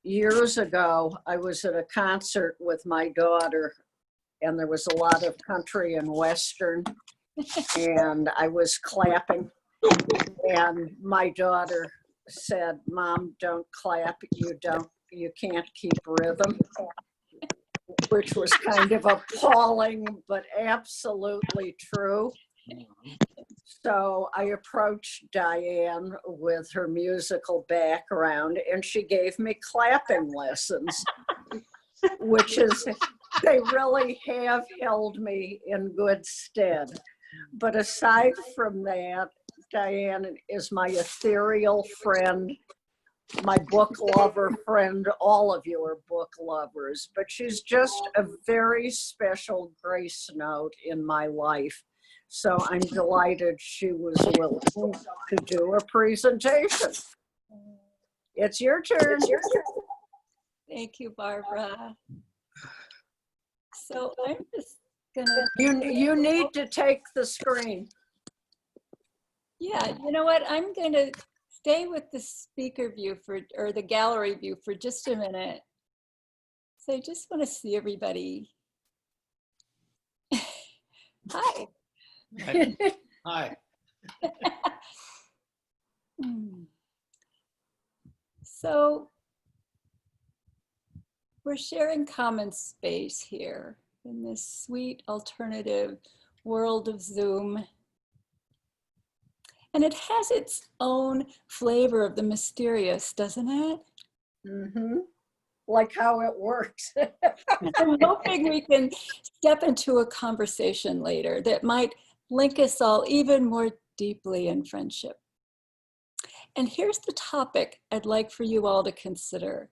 Years ago, I was at a concert with my daughter, and there was a lot of country and western, and I was clapping, and my daughter said, "Mom, don't clap. You can't keep rhythm," which was kind of appalling, but absolutely true. So I approached Dianne with her musical background, and she gave me clapping lessons, which is, they really have held me in good stead. But aside from that, Dianne is my ethereal friend, my book lover friend. All of you are book lovers, but she's just a very special grace note in my life. So I'm delighted she was willing to do a presentation. It's your turn. Thank you, Barbara. So I'm just gonna. You need to take the screen. Yeah, you know what? I'm gonna stay with the speaker view or the gallery view for just a minute. So I just want to see everybody. Hi. Hi. So we're sharing common space here in this sweet alternative world of Zoom. And it has its own flavor of the mysterious, doesn't it? Mm-hmm. Like how it works. I'm hoping we can step into a conversation later that might link us all even more deeply in friendship. And here's the topic I'd like for you all to consider.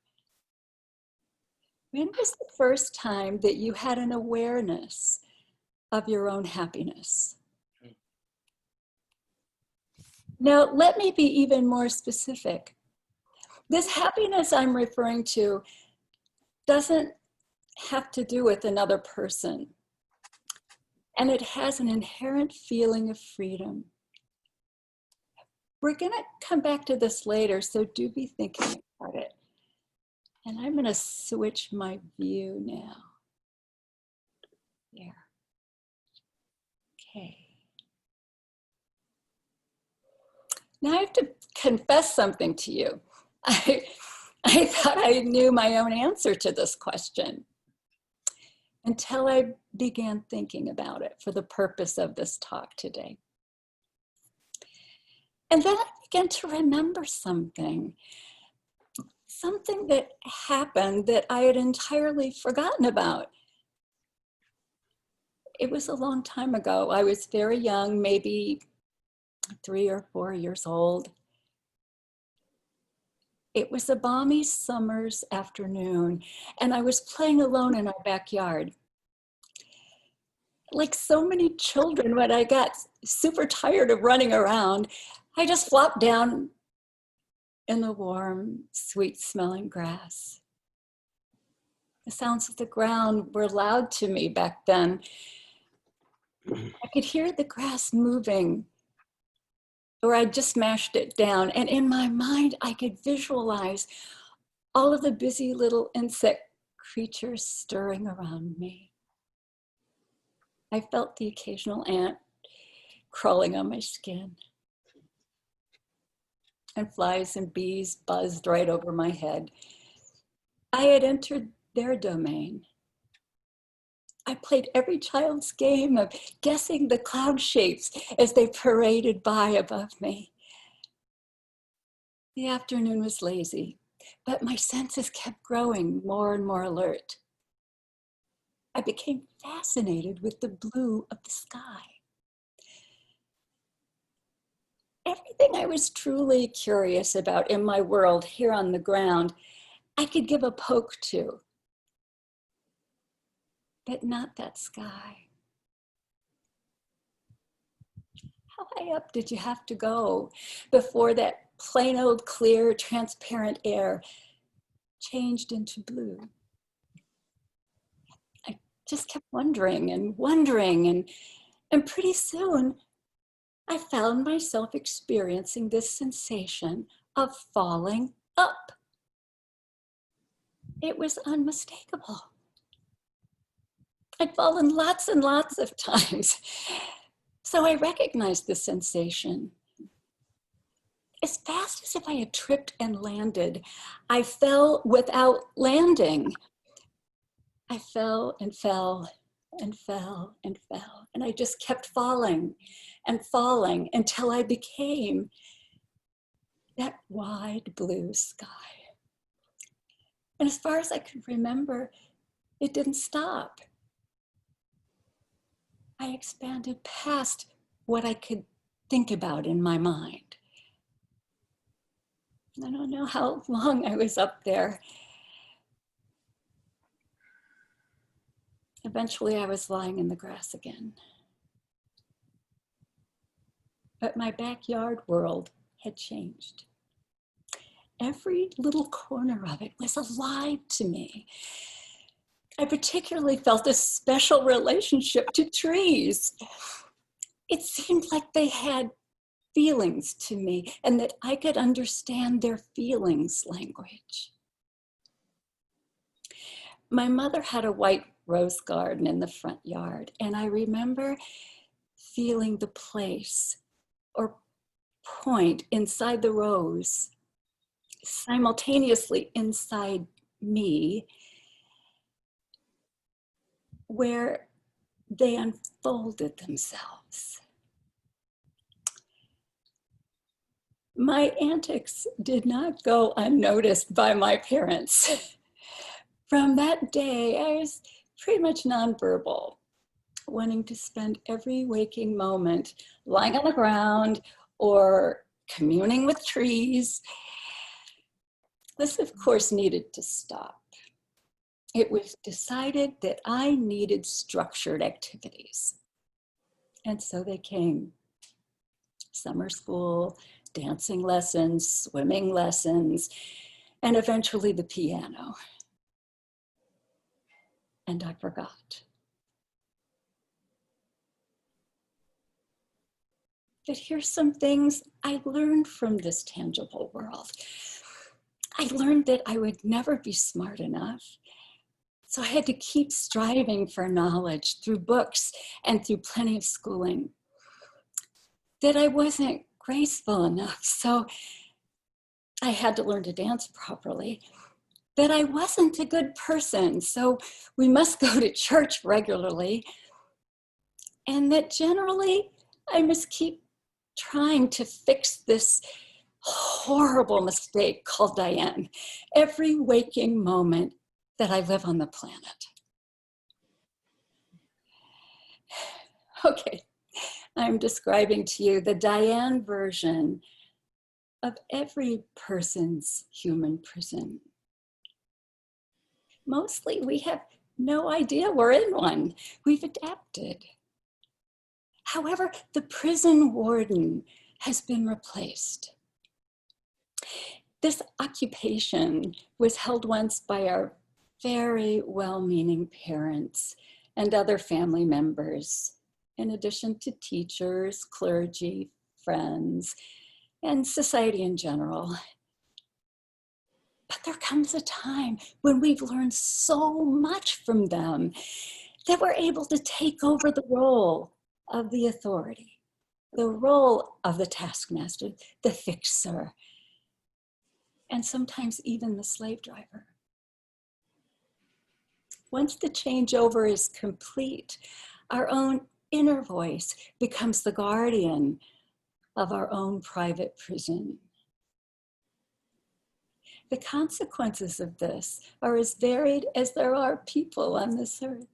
When was the first time that you had an awareness of your own happiness? Now, let me be even more specific. This happiness I'm referring to doesn't have to do with another person. And it has an inherent feeling of freedom. We're gonna come back to this later, so do be thinking about it. And I'm gonna switch my view now. There. Okay. Now I have to confess something to you. I thought I knew my own answer to this question until I began thinking about it for the purpose of this talk today. And then I began to remember something that happened that I had entirely forgotten about. It was a long time ago. I was very young, maybe 3 or 4 years old. It was a balmy summer's afternoon, and I was playing alone in our backyard. Like so many children, when I got super tired of running around, I just flopped down in the warm, sweet-smelling grass. The sounds of the ground were loud to me back then. I could hear the grass moving, or I just mashed it down. And in my mind, I could visualize all of the busy little insect creatures stirring around me. I felt the occasional ant crawling on my skin. And flies and bees buzzed right over my head. I had entered their domain. I played every child's game of guessing the cloud shapes as they paraded by above me. The afternoon was lazy, but my senses kept growing more and more alert. I became fascinated with the blue of the sky. Everything I was truly curious about in my world here on the ground, I could give a poke to. But not that sky. How high up did you have to go before that plain old clear, transparent air changed into blue? I just kept wondering, and pretty soon I found myself experiencing this sensation of falling up. It was unmistakable. I'd fallen lots and lots of times. So I recognized the sensation. As fast as if I had tripped and landed, I fell without landing. I fell and fell and fell and fell. And I just kept falling and falling until I became that wide blue sky. And as far as I could remember, it didn't stop. I expanded past what I could think about in my mind. I don't know how long I was up there. Eventually, I was lying in the grass again. But my backyard world had changed. Every little corner of it was alive to me. I particularly felt a special relationship to trees. It seemed like they had feelings to me and that I could understand their feelings language. My mother had a white rose garden in the front yard, and I remember feeling the place or point inside the rose, simultaneously inside me, where they unfolded themselves. My antics did not go unnoticed by my parents. From that day, I was pretty much nonverbal, wanting to spend every waking moment lying on the ground or communing with trees. This, of course, needed to stop. It was decided that I needed structured activities. And so they came. Summer school, dancing lessons, swimming lessons, and eventually the piano. And I forgot. But here's some things I learned from this tangible world. I learned that I would never be smart enough. So I had to keep striving for knowledge through books and through plenty of schooling. That I wasn't graceful enough, so I had to learn to dance properly. That I wasn't a good person, so we must go to church regularly. And that generally I must keep trying to fix this horrible mistake called Dianne every waking moment that I live on the planet. Okay, I'm describing to you the Dianne version of every person's human prison. Mostly we have no idea we're in one. We've adapted. However, the prison warden has been replaced. This occupation was held once by our very well-meaning parents and other family members, in addition to teachers, clergy, friends, and society in general. But there comes a time when we've learned so much from them that we're able to take over the role of the authority, the role of the taskmaster, the fixer, and sometimes even the slave driver. Once the changeover is complete, our own inner voice becomes the guardian of our own private prison. The consequences of this are as varied as there are people on this earth.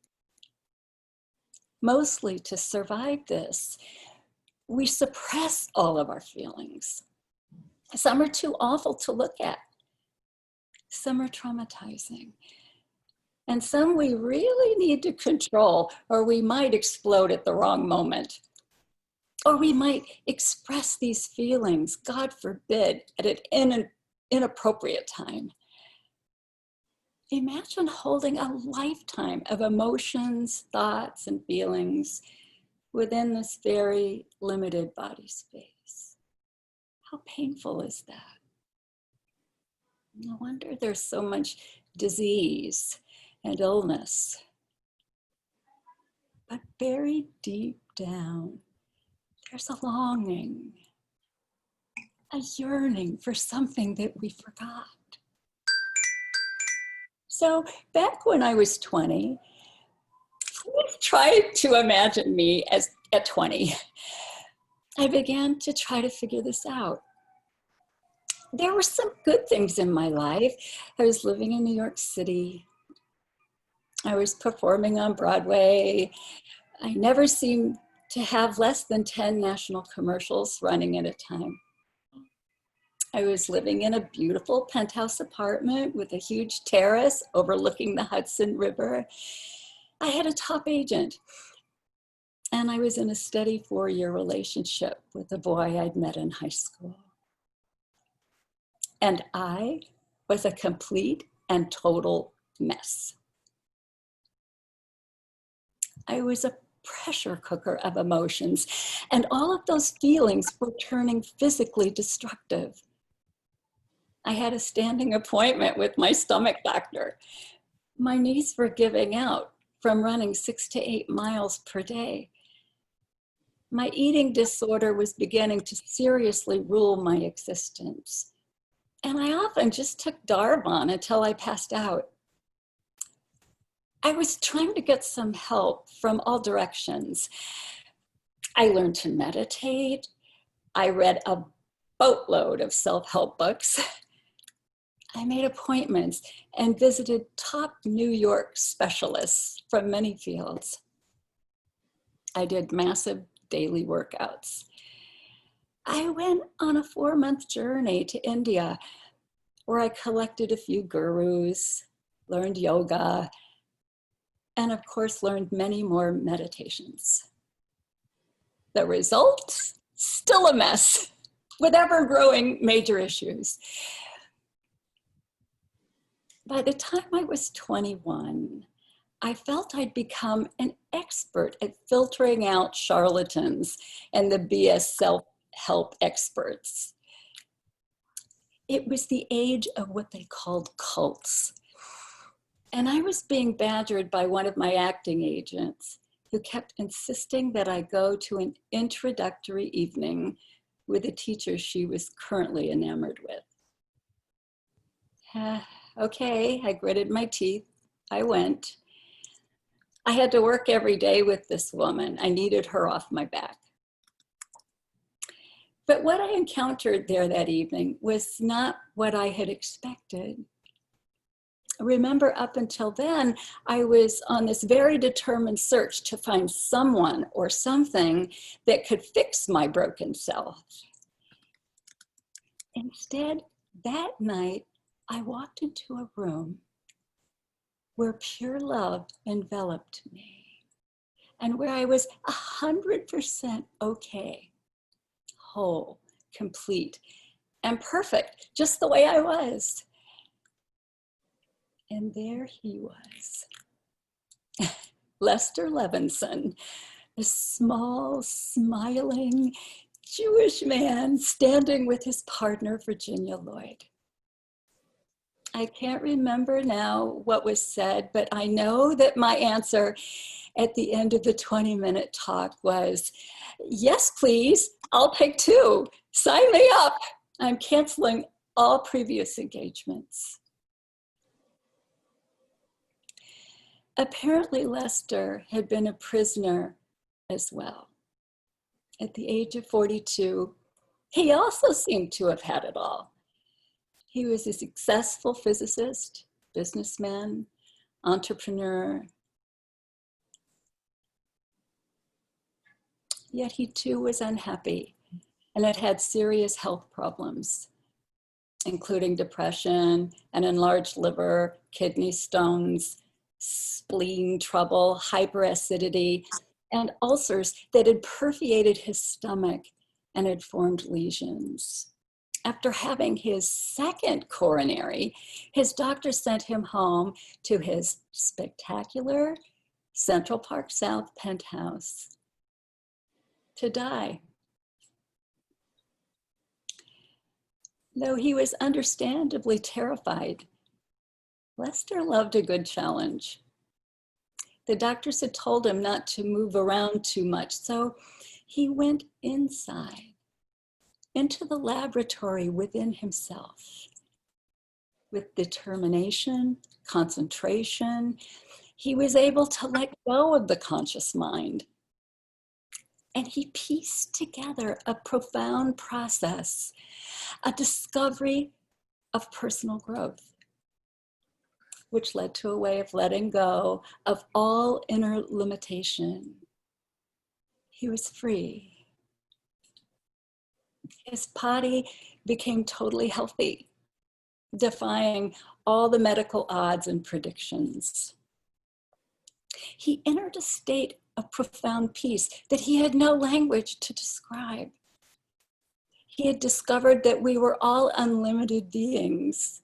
Mostly to survive this, we suppress all of our feelings. Some are too awful to look at. Some are traumatizing. And some we really need to control, or we might explode at the wrong moment. Or we might express these feelings, God forbid, at an inappropriate time. Imagine holding a lifetime of emotions, thoughts, and feelings within this very limited body space. How painful is that? No wonder there's so much disease and illness. But buried deep down, there's a longing, a yearning for something that we forgot. So back when I was 20, try to imagine me as at 20. I began to try to figure this out. There were some good things in my life. I was living in New York City. I was performing on Broadway. I never seemed to have less than 10 national commercials running at a time. I was living in a beautiful penthouse apartment with a huge terrace overlooking the Hudson River. I had a top agent, and I was in a steady 4-year relationship with a boy I'd met in high school. And I was a complete and total mess. I was a pressure cooker of emotions, and all of those feelings were turning physically destructive. I had a standing appointment with my stomach doctor. My knees were giving out from running 6 to 8 miles per day. My eating disorder was beginning to seriously rule my existence. And I often just took Darvon until I passed out. I was trying to get some help from all directions. I learned to meditate. I read a boatload of self-help books. I made appointments and visited top New York specialists from many fields. I did massive daily workouts. I went on a 4-month journey to India where I collected a few gurus, learned yoga, and of course learned many more meditations. The result, still a mess with ever-growing major issues. By the time I was 21, I felt I'd become an expert at filtering out charlatans and the BS self-help experts. It was the age of what they called cults. And I was being badgered by one of my acting agents who kept insisting that I go to an introductory evening with a teacher she was currently enamored with. Okay, I gritted my teeth. I went. I had to work every day with this woman. I needed her off my back. But what I encountered there that evening was not what I had expected. Remember, up until then, I was on this very determined search to find someone or something that could fix my broken self. Instead, that night, I walked into a room where pure love enveloped me and where I was 100% okay, whole, complete, and perfect, just the way I was. And there he was, Lester Levinson, a small, smiling Jewish man standing with his partner, Virginia Lloyd. I can't remember now what was said, but I know that my answer at the end of the 20-minute talk was, yes, please, I'll take 2. Sign me up. I'm canceling all previous engagements. Apparently, Lester had been a prisoner as well. At the age of 42, he also seemed to have had it all. He was a successful physicist, businessman, entrepreneur. Yet he too was unhappy and had had serious health problems, including depression, an enlarged liver, kidney stones, spleen trouble, hyperacidity, and ulcers that had perforated his stomach and had formed lesions. After having his second coronary, his doctor sent him home to his spectacular Central Park South penthouse to die. Though he was understandably terrified, Lester loved a good challenge. The doctors had told him not to move around too much, so he went inside, into the laboratory within himself. With determination, concentration, he was able to let go of the conscious mind. And he pieced together a profound process, a discovery of personal growth, which led to a way of letting go of all inner limitation. He was free. His body became totally healthy, defying all the medical odds and predictions. He entered a state of profound peace that he had no language to describe. He had discovered that we were all unlimited beings,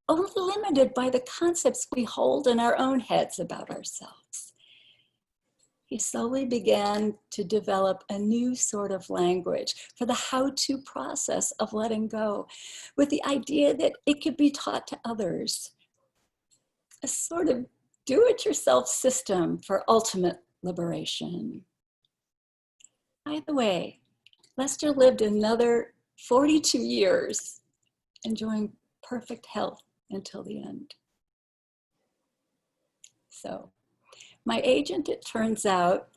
only limited by the concepts we hold in our own heads about ourselves. He slowly began to develop a new sort of language for the how-to process of letting go, with the idea that it could be taught to others. A sort of do-it-yourself system for ultimate liberation. By the way, Lester lived another 42 years, enjoying perfect health until the end. So, my agent, it turns out,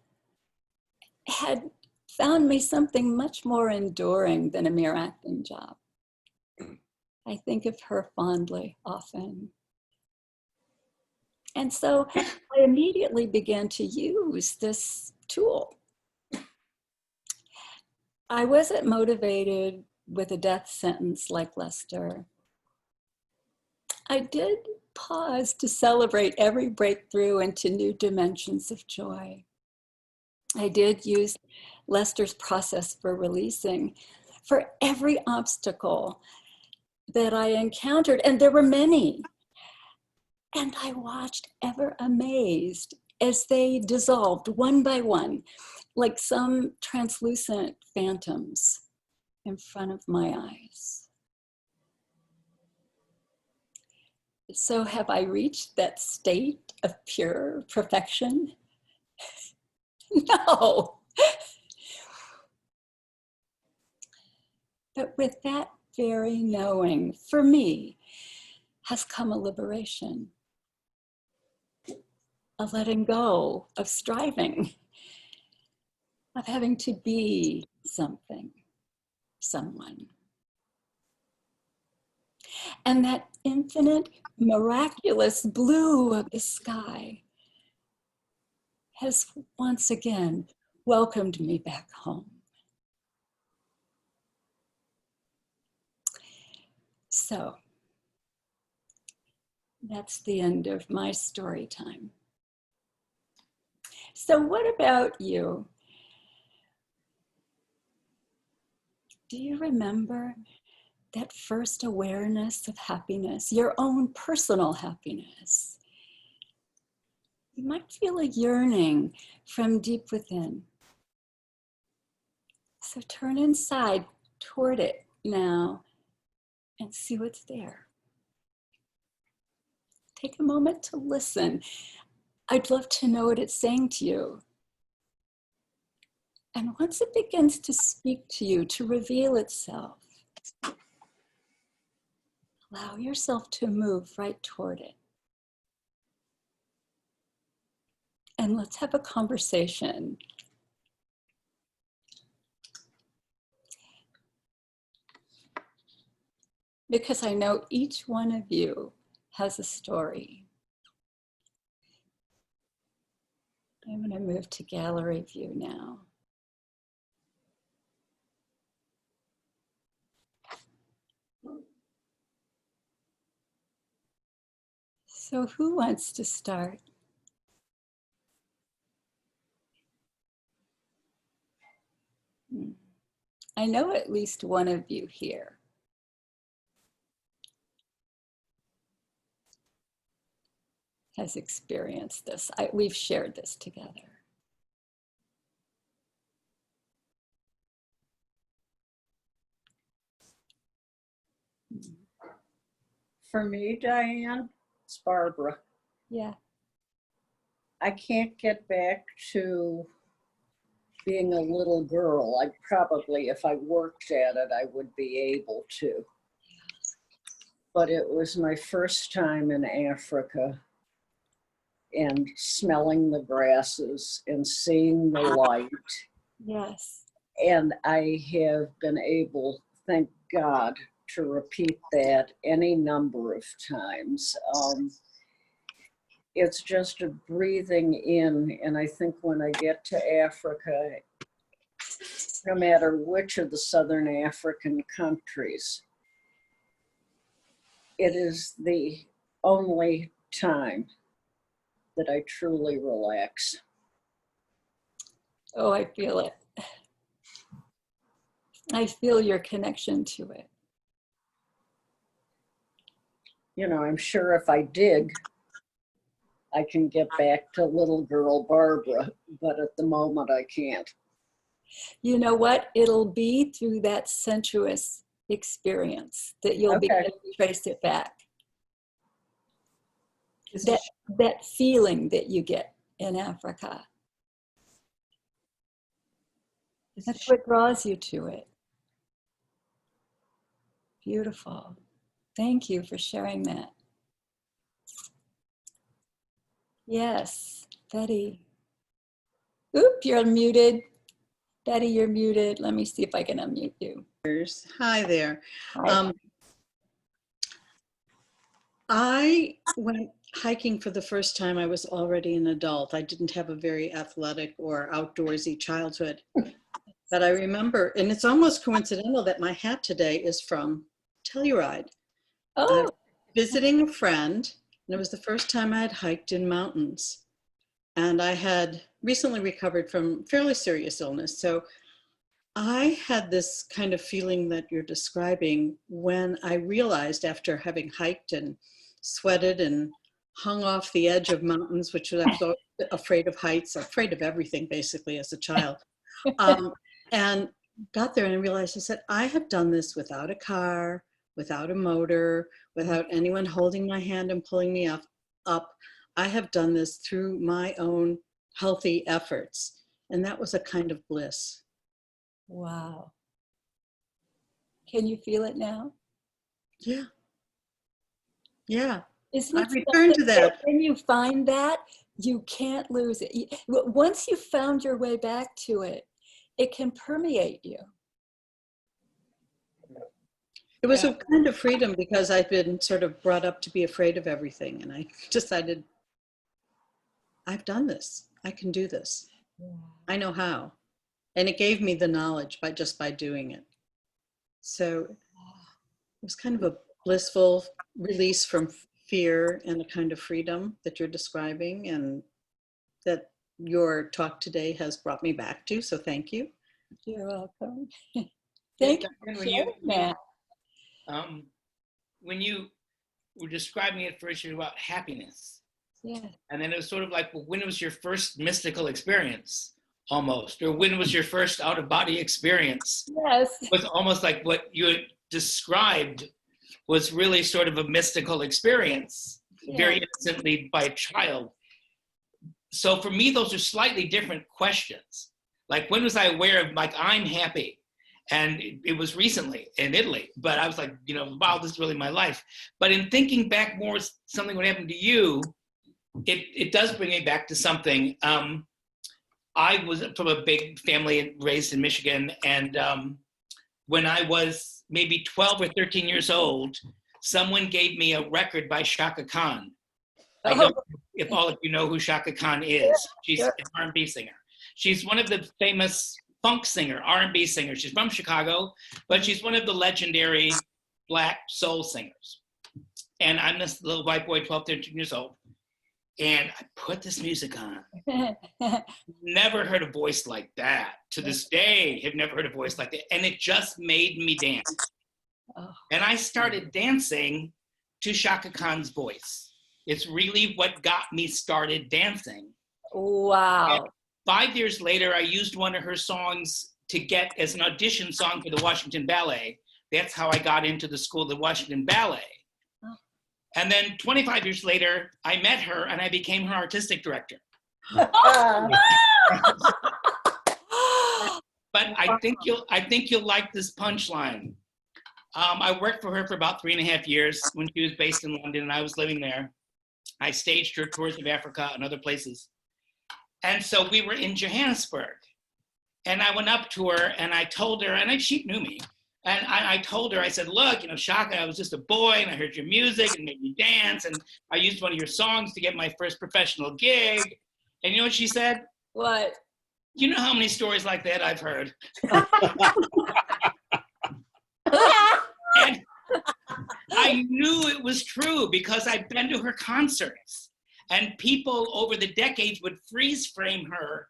had found me something much more enduring than a mere acting job. I think of her fondly often. And so I immediately began to use this tool. I wasn't motivated with a death sentence like Lester. I did pause to celebrate every breakthrough into new dimensions of joy. I did use Lester's process for releasing for every obstacle that I encountered, and there were many. And I watched ever amazed as they dissolved one by one, like some translucent phantoms in front of my eyes. So have I reached that state of pure perfection? No. But with that very knowing, for me, has come a liberation, a letting go of striving, of having to be something, someone. And that infinite, miraculous blue of the sky has once again welcomed me back home. So that's the end of my story time. So what about you? Do you remember that first awareness of happiness, your own personal happiness? You might feel a yearning from deep within. So turn inside toward it now and see what's there. Take a moment to listen. I'd love to know what it's saying to you. And once it begins to speak to you, to reveal itself, allow yourself to move right toward it. And let's have a conversation. Because I know each one of you has a story. I'm going to move to gallery view now. So who wants to start? I know at least one of you here. Has experienced this. We've shared this together. For me, Diane, It's Barbara. Yeah. I can't get back to being a little girl. I probably, if I worked at it, I would be able to. But it was my first time in Africa and smelling the grasses and seeing the light. Yes. And I have been able, thank God, to repeat that any number of times. It's just a breathing in. And I think when I get to Africa, no matter which of the Southern African countries, it is the only time that I truly relax. Oh, I feel it. I feel your connection to it. You know, I'm sure if I dig, I can get back to little girl Barbara, but at the moment I can't. You know what? It'll be through that sensuous experience that you'll be able to trace it back. That feeling that you get in Africa. That's what draws you to it. Beautiful. Thank you for sharing that. Yes, Betty. Oop, you're muted. Betty, you're muted. Let me see if I can unmute you. Hi there. Hi. I went hiking for the first time. I was already an adult. I didn't have a very athletic or outdoorsy childhood. But I remember, and it's almost coincidental that my hat today is from Telluride. Oh, Visiting a friend, and it was the first time I had hiked in mountains. And I had recently recovered from fairly serious illness. So I had this kind of feeling that you're describing when I realized, after having hiked and sweated and hung off the edge of mountains, which I was always afraid of heights, afraid of everything basically as a child, and got there and I realized, I said, I have done this without a car, without a motor, without anyone holding my hand and pulling me up. I have done this through my own healthy efforts. And that was a kind of bliss. wow. Can you feel it now? Yeah. Yeah. Isn't I it returned to that. when you find that, you can't lose it. Once you found your way back to it, it can permeate you. It was a kind of freedom because I'd been sort of brought up to be afraid of everything. And I decided, I've done this. I can do this. I know how. And it gave me the knowledge just by doing it. So it was kind of a blissful release from fear and a kind of freedom that you're describing and that your talk today has brought me back to. So thank you. You're welcome. Thank you for sharing that. When you were describing it first, you were about happiness. Yeah. And then it was sort of like, well, when was your first mystical experience, almost? Or when was your first out-of-body experience? Yes. It was almost like what you had described was really sort of a mystical experience, very innocently by a child. So for me, those are slightly different questions. Like, when was I aware of, like, I'm happy? And it was recently in Italy, but I was like, you know, wow, this is really my life. But in thinking back more, something would happen to you, it does bring me back to something. I was from a big family raised in Michigan. And when I was maybe 12 or 13 years old, someone gave me a record by Shaka Khan. I don't know if all of you know who Shaka Khan is. She's an R&B singer. She's one of the famous funk singer, R&B singer. She's from Chicago, but she's one of the legendary Black soul singers. And I'm this little white boy, 12, 13 years old. And I put this music on. Never heard a voice like that. To this day, have never heard a voice like that. And it just made me dance. And I started dancing to Shaka Khan's voice. It's really what got me started dancing. Wow. And 5 years later, I used one of her songs to get as an audition song for the Washington Ballet. That's how I got into the school, the Washington Ballet. And then 25 years later, I met her and I became her artistic director. Uh, But I think you'll like this punchline. I worked for her for about 3.5 years when she was based in London and I was living there. I staged her tours of Africa and other places. And so we were in Johannesburg. And I went up to her and I told her, and she knew me. And I told her, I said, look, Shaka, I was just a boy and I heard your music and made me dance. And I used one of your songs to get my first professional gig. And you know what she said? What? You know how many stories like that I've heard? And I knew it was true because I'd been to her concerts. And people over the decades would freeze frame her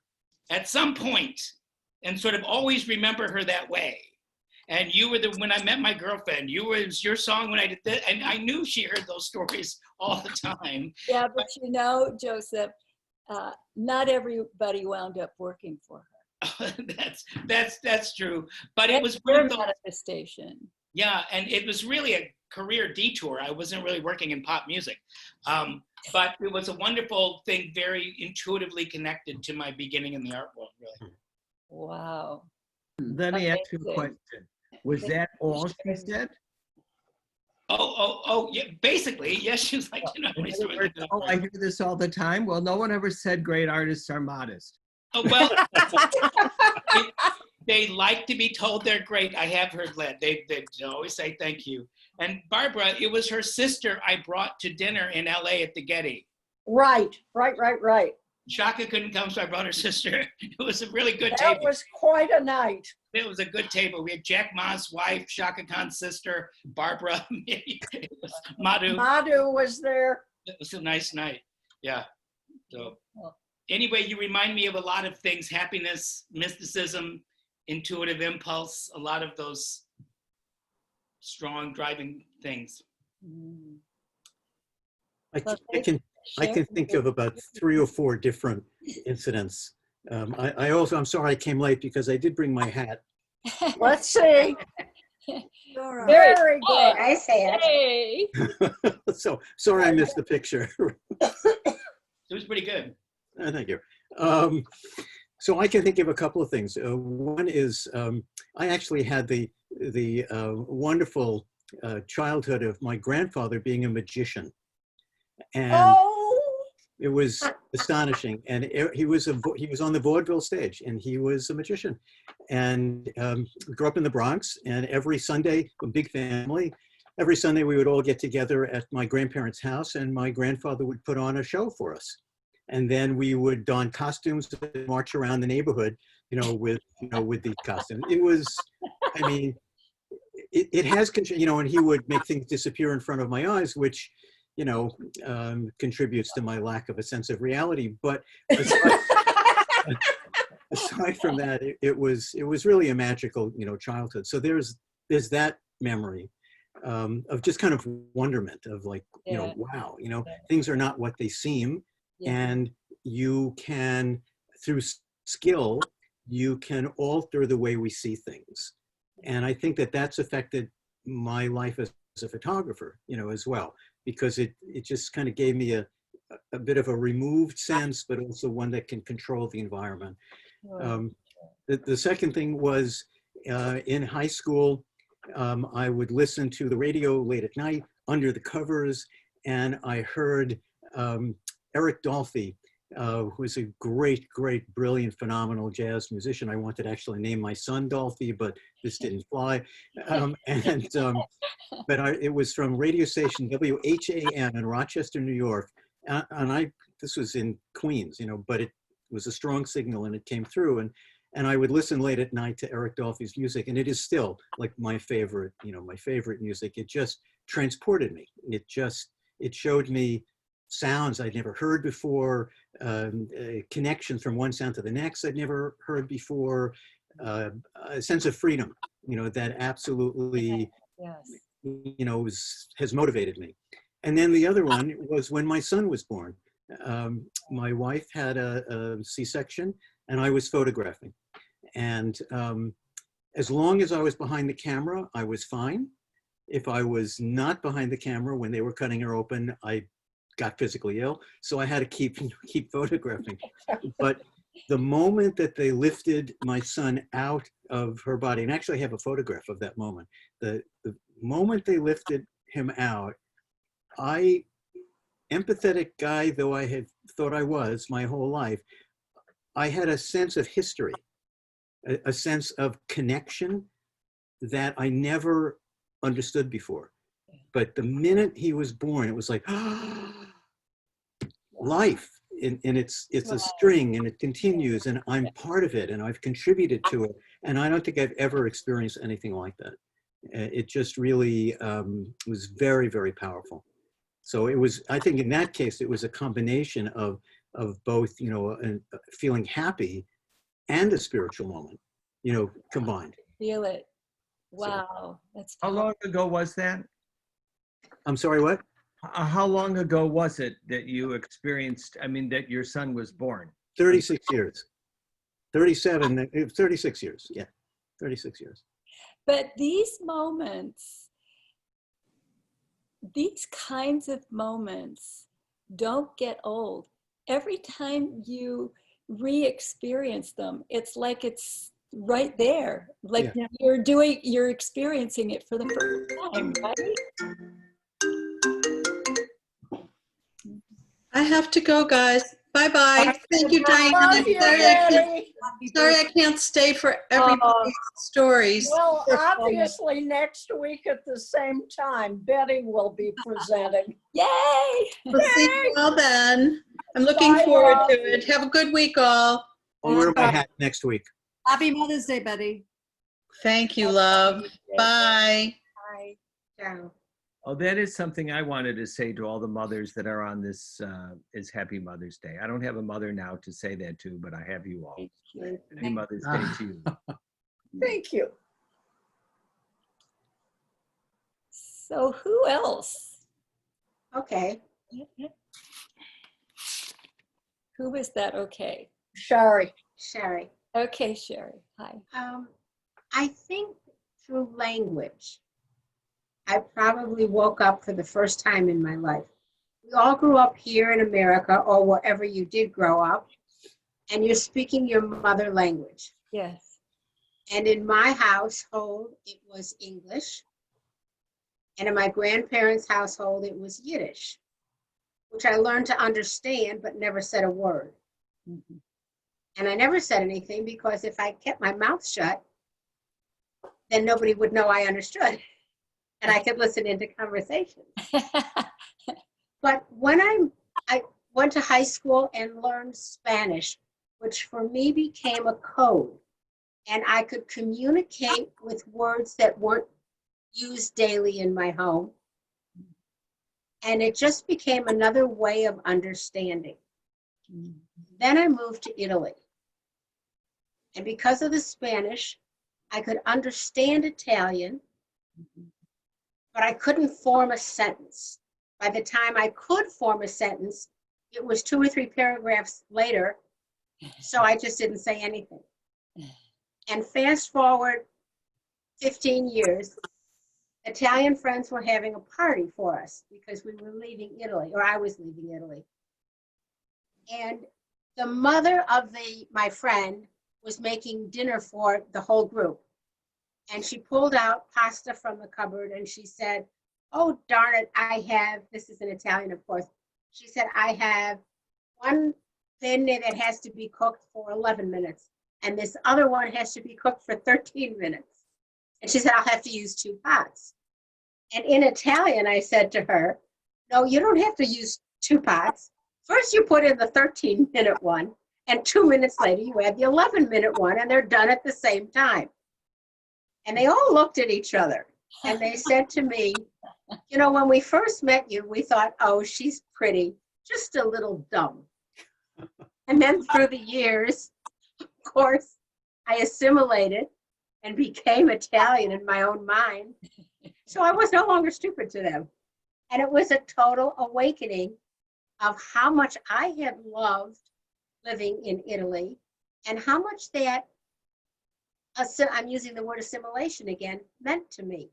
at some point and sort of always remember her that way. And you were when I met my girlfriend, it was your song when I did that. And I knew she heard those stories all the time. Yeah, but Joseph, not everybody wound up working for her. That's true. But it was their one of those, manifestation. yeah, and it was really a career detour. I wasn't really working in pop music. But it was a wonderful thing, very intuitively connected to my beginning in the art world, really. Wow. Let me ask you a Amazing. question. Was that all she said? Oh, yeah, basically, yes, she was like, In other words, oh, I hear this all the time. Well, no one ever said great artists are modest. Oh, well, they like to be told they're great. I have heard that. They always say thank you. And Barbara, it was her sister I brought to dinner in LA at the Getty. right. Shaka couldn't come, so I brought her sister. It was a really good That table. was quite a night. It was a good table. We had Jack Ma's wife, Shaka Khan's sister, Barbara, me. It was Madhu. Madhu was there. It was a nice night. Yeah. So anyway, you remind me of a lot of things: happiness, mysticism, intuitive impulse, a lot of those strong driving things. Mm. I can think of about 3 or 4 different incidents. I'm sorry I came late because I did bring my hat. Let's see. Very Very good. I say it. Hey. So sorry I missed the picture. It was pretty good. Thank you. So I can think of a couple of things. One is I actually had the wonderful childhood of my grandfather being a magician. And it was astonishing. And he was on the vaudeville stage, and he was a magician. And grew up in the Bronx, and every Sunday, a big family, every Sunday we would all get together at my grandparents' house, and my grandfather would put on a show for us. And then we would don costumes and march around the neighborhood, with these costumes. It was, I mean, it has, and he would make things disappear in front of my eyes, which, contributes to my lack of a sense of reality. But aside from that, it was really a magical, childhood. So there's that memory of just kind of wonderment of like, wow, things are not what they seem. And you can, through skill, you can alter the way we see things. And I think that that's affected my life as a photographer, as well, because it just kind of gave me a bit of a removed sense, but also one that can control the environment. The second thing was in high school, I would listen to the radio late at night under the covers, and I heard Eric Dolphy, who's a great, brilliant, phenomenal jazz musician. I wanted to actually name my son Dolphy, but this didn't fly. But it was from radio station WHAM in Rochester, New York. And this was in Queens, but it was a strong signal and it came through. And I would listen late at night to Eric Dolphy's music. And it is still like my favorite music. It just transported me. It showed me sounds I'd never heard before, connections from one sound to the next I'd never heard before, a sense of freedom, that absolutely, has motivated me. And then the other one was when my son was born. My wife had a C-section and I was photographing. And as long as I was behind the camera, I was fine. If I was not behind the camera when they were cutting her open, I got physically ill. So I had to keep photographing. But the moment that they lifted my son out of her body, and actually I have a photograph of that moment, the moment they lifted him out, I, empathetic guy though I had thought I was my whole life, I had a sense of history, a sense of connection that I never understood before. But the minute he was born, it was like, life. And it's a string and it continues and I'm part of it and I've contributed to it. And I don't think I've ever experienced anything like that. It just really was very, very powerful. So it was, I think in that case, it was a combination of both, you know, feeling happy and a spiritual moment, you know, combined. Feel it. Wow. That's How long ago was that? I'm sorry, what? How long ago was it that you experienced, I mean, that your son was born? 36 years. 37, 36 years. Yeah, 36 years. But these moments, these kinds of moments don't get old. Every time you re-experience them, it's like it's right there. Like you're experiencing it for the first time, right? I have to go, guys. Bye-bye. Thank you, Diane. Love you, Betty. Sorry I can't stay for everybody's stories. Well, obviously next week at the same time, Betty will be presenting. Yay! We'll see you all then. I'm looking Bye, forward love. to it. Have a good week, all. I'll wear my hat next week. Happy Mother's Day, Betty. Thank you, love. Bye. Bye. Ciao. Oh, that is something I wanted to say to all the mothers that are on this, is Happy Mother's Day. I don't have a mother now to say that to, but I have you all. Thank you. Happy Mother's Day to you. Thank you. So who else? Okay. Who was that? Okay. Sherry. Sherry. Okay, Sherry. Hi. I think through language, I probably woke up for the first time in my life. We all grew up here in America or wherever you did grow up, and you're speaking your mother language. Yes. And in my household, it was English. And in my grandparents' household, it was Yiddish, which I learned to understand, but never said a word. Mhm. And I never said anything because if I kept my mouth shut, then nobody would know I understood. And I could listen into conversations. But when I went to high school and learned Spanish, which for me became a code, and I could communicate with words that weren't used daily in my home. And it just became another way of understanding. Then I moved to Italy. And because of the Spanish, I could understand Italian, but I couldn't form a sentence. By the time I could form a sentence, it was 2 or 3 paragraphs later, so I just didn't say anything. And fast forward 15 years, Italian friends were having a party for us because we were leaving Italy, or I was leaving Italy. And the mother of my friend was making dinner for the whole group. And she pulled out pasta from the cupboard and she said, "Oh, darn it, this is in Italian, of course. She said, I have one penne that has to be cooked for 11 minutes. And this other one has to be cooked for 13 minutes. And she said, I'll have to use 2 pots. And in Italian, I said to her, no, you don't have to use 2 pots. First, you put in the 13-minute one, and 2 minutes later, you add the 11-minute one, and they're done at the same time. And they all looked at each other, and they said to me, you know, when we first met you, we thought, oh, she's pretty, just a little dumb. And then through the years, of course, I assimilated and became Italian in my own mind. So I was no longer stupid to them. And it was a total awakening of how much I had loved living in Italy and how much that, I'm using the word assimilation again, meant to me.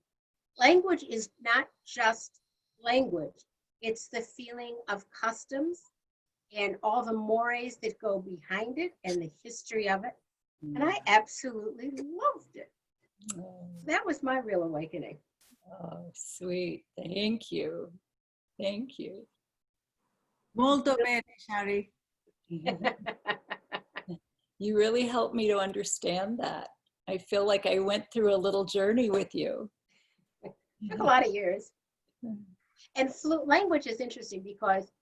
language is not just language. It's the feeling of customs and all the mores that go behind it and the history of it. And I absolutely loved it. That was my real awakening. Oh, sweet. Thank you. Thank you. Molto bene, Shari. You really helped me to understand that. I feel like I went through a little journey with you. Took a lot of years. And language is interesting because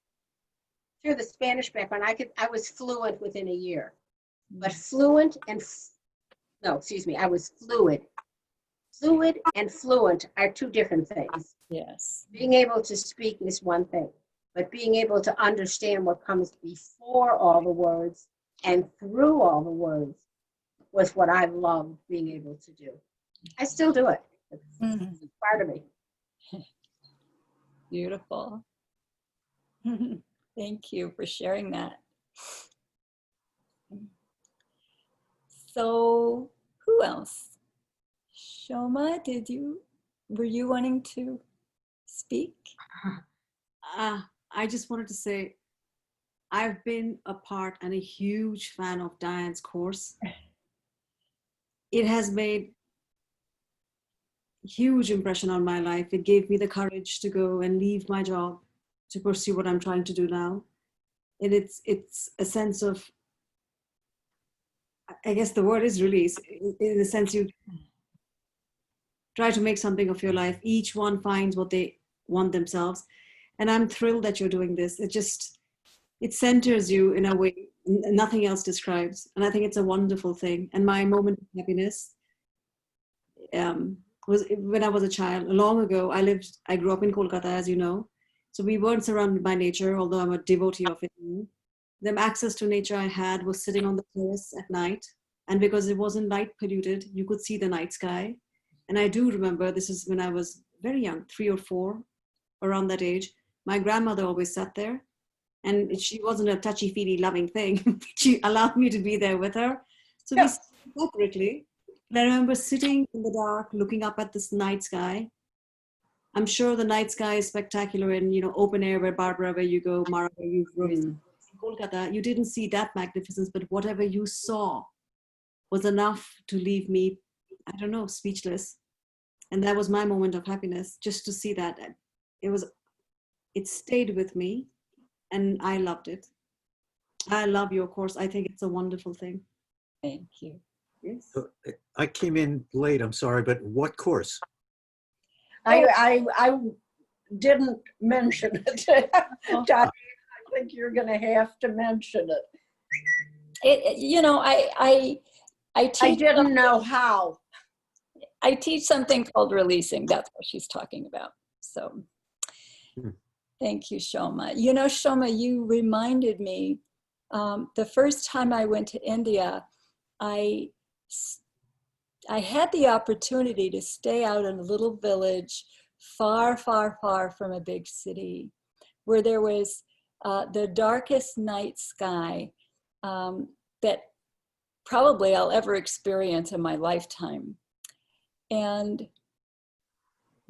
through the Spanish background, I was fluent within a year. But fluent and I was fluid. Fluid and fluent are two different things. Yes. Being able to speak is one thing, but being able to understand what comes before all the words and through all the words was what I loved being able to do. I still do it. It's part of me. Beautiful. Thank you for sharing that. So who else? Shoma, were you wanting to speak? I just wanted to say, I've been a part and a huge fan of Dianne's course. It has made huge impression on my life. It gave me the courage to go and leave my job to pursue what I'm trying to do now. And it's a sense of, I guess the word is release, in the sense you try to make something of your life. Each one finds what they want themselves. And I'm thrilled that you're doing this. It centers you in a way nothing else describes. And I think it's a wonderful thing. And my moment of happiness was when I was a child. Long ago, I grew up in Kolkata, as you know. So we weren't surrounded by nature, although I'm a devotee of it. The access to nature I had was sitting on the terrace at night. And because it wasn't light polluted, you could see the night sky. And I do remember, this is when I was very young, 3 or 4, around that age. My grandmother always sat there. And she wasn't a touchy-feely loving thing. She allowed me to be there with her. So we sat separately. And I remember sitting in the dark, looking up at this night sky. I'm sure the night sky is spectacular in, open air where Barbara, where you go, Mara, where you've raised in Kolkata. You didn't see that magnificence, but whatever you saw was enough to leave me, I don't know, speechless. And that was my moment of happiness, just to see that. It stayed with me. And I loved it. I love your course. I think it's a wonderful thing. Thank you. Yes. So, I came in late, I'm sorry, but what course? I didn't mention it. I think you're going to have to mention it. I I teach. didn't know how. I teach something called releasing. That's what she's talking about. So. Thank you, Shoma. Shoma, you reminded me, the first time I went to India, I had the opportunity to stay out in a little village far, far, far from a big city, where there was the darkest night sky that probably I'll ever experience in my lifetime. And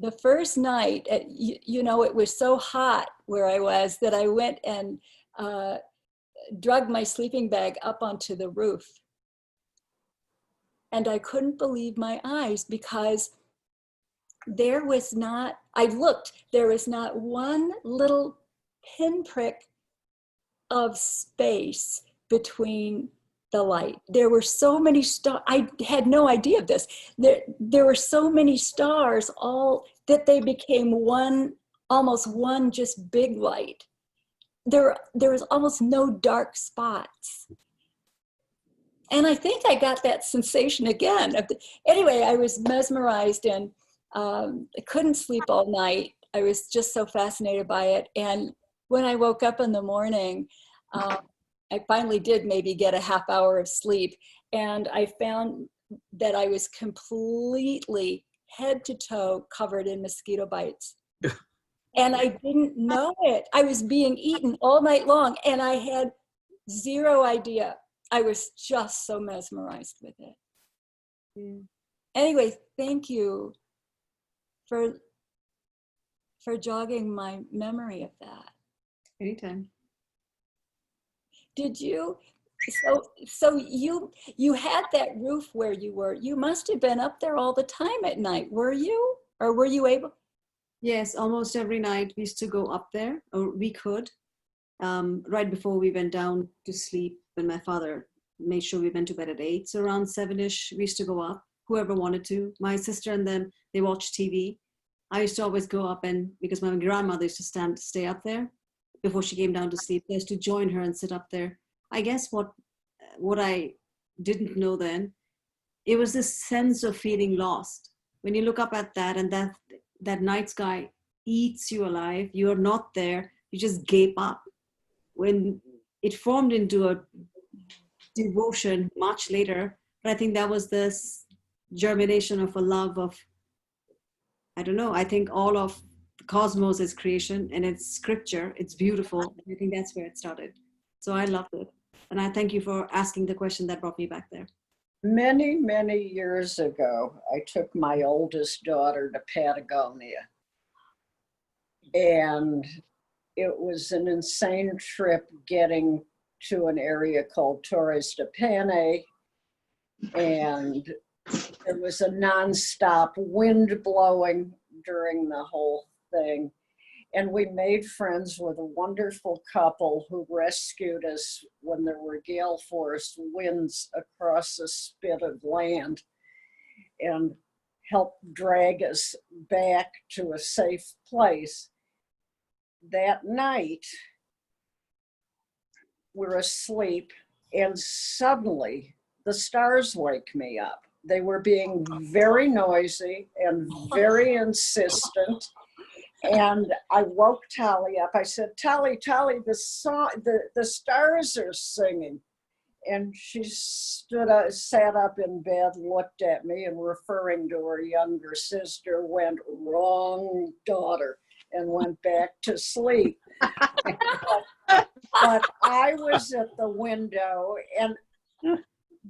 the first night, it was so hot where I was that I went and drug my sleeping bag up onto the roof. And I couldn't believe my eyes because there was not one little pinprick of space between the light. There were so many stars. I had no idea of this. There were so many stars, all that they became almost one just big light. There was almost no dark spots. And I think I got that sensation again. Anyway, I was mesmerized and I couldn't sleep all night. I was just so fascinated by it. And when I woke up in the morning, I finally did maybe get a half hour of sleep, and I found that I was completely head to toe covered in mosquito bites. And I didn't know it. I was being eaten all night long, and I had zero idea. I was just so mesmerized with it. Anyway, thank you for jogging my memory of that. Anytime. Did you? So you had that roof where you were. You must have been up there all the time at night, were you? Or were you able? Yes, almost every night we used to go up there, or we could, right before we went down to sleep when my father made sure we went to bed at 8. So around 7-ish, we used to go up, whoever wanted to. My sister and them, they watched TV. I used to always go up, and because my grandmother used to stay up there before she came down to sleep, I used to join her and sit up there. I guess what I didn't know then, it was this sense of feeling lost. When you look up at that and that night sky eats you alive, you're not there, you just gape up. When it formed into a devotion much later, but I think that was this germination of a love of, I don't know, I think all of the cosmos is creation and it's scripture, it's beautiful. I think that's where it started. So I loved it. And I thank you for asking the question that brought me back there. Many, many years ago, I took my oldest daughter to Patagonia. And it was an insane trip getting to an area called Torres de Pane. And there was a nonstop wind blowing during the whole thing. And we made friends with a wonderful couple who rescued us when there were gale force winds across a spit of land and helped drag us back to a safe place. That night, we're asleep, and suddenly the stars wake me up. They were being very noisy and very insistent. And I woke Tally up. I said, Tally, the stars are singing. And she sat up in bed, looked at me, and referring to her younger sister, went, wrong daughter, and went back to sleep. But I was at the window, and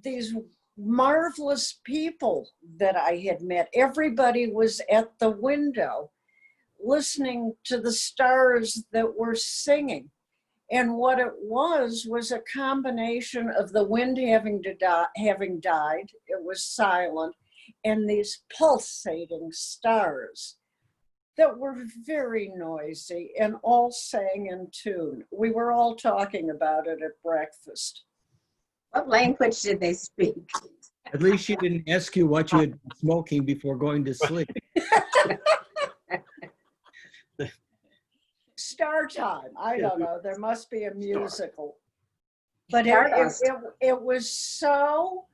these marvelous people that I had met, everybody was at the window listening to the stars that were singing. And what it was a combination of the wind having died, it was silent, and these pulsating stars that were very noisy and all sang in tune. We were all talking about it at breakfast. What language did they speak? At least she didn't ask you what you had been smoking before going to sleep. Star Time, I don't know, there must be a musical. But it was so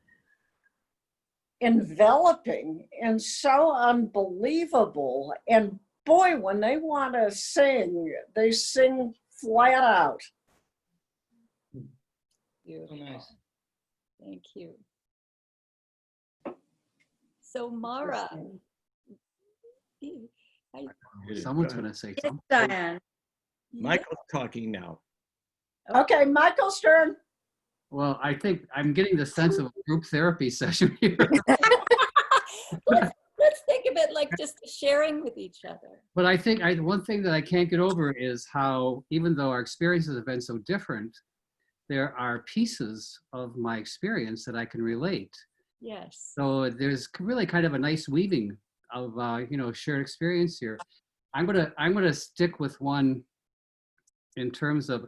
enveloping and so unbelievable. And boy, when they want to sing, they sing flat out. Beautiful. nice. Thank you. So Mara, Someone's going to say Yes, something. Diane. Michael's talking now. Okay, Michael's turn. Well, I think I'm getting the sense of a group therapy session here. let's think of it like just sharing with each other. But I think one thing that I can't get over is how, even though our experiences have been so different, there are pieces of my experience that I can relate. Yes. So there's really kind of a nice weaving of shared experience here. I'm gonna stick with one in terms of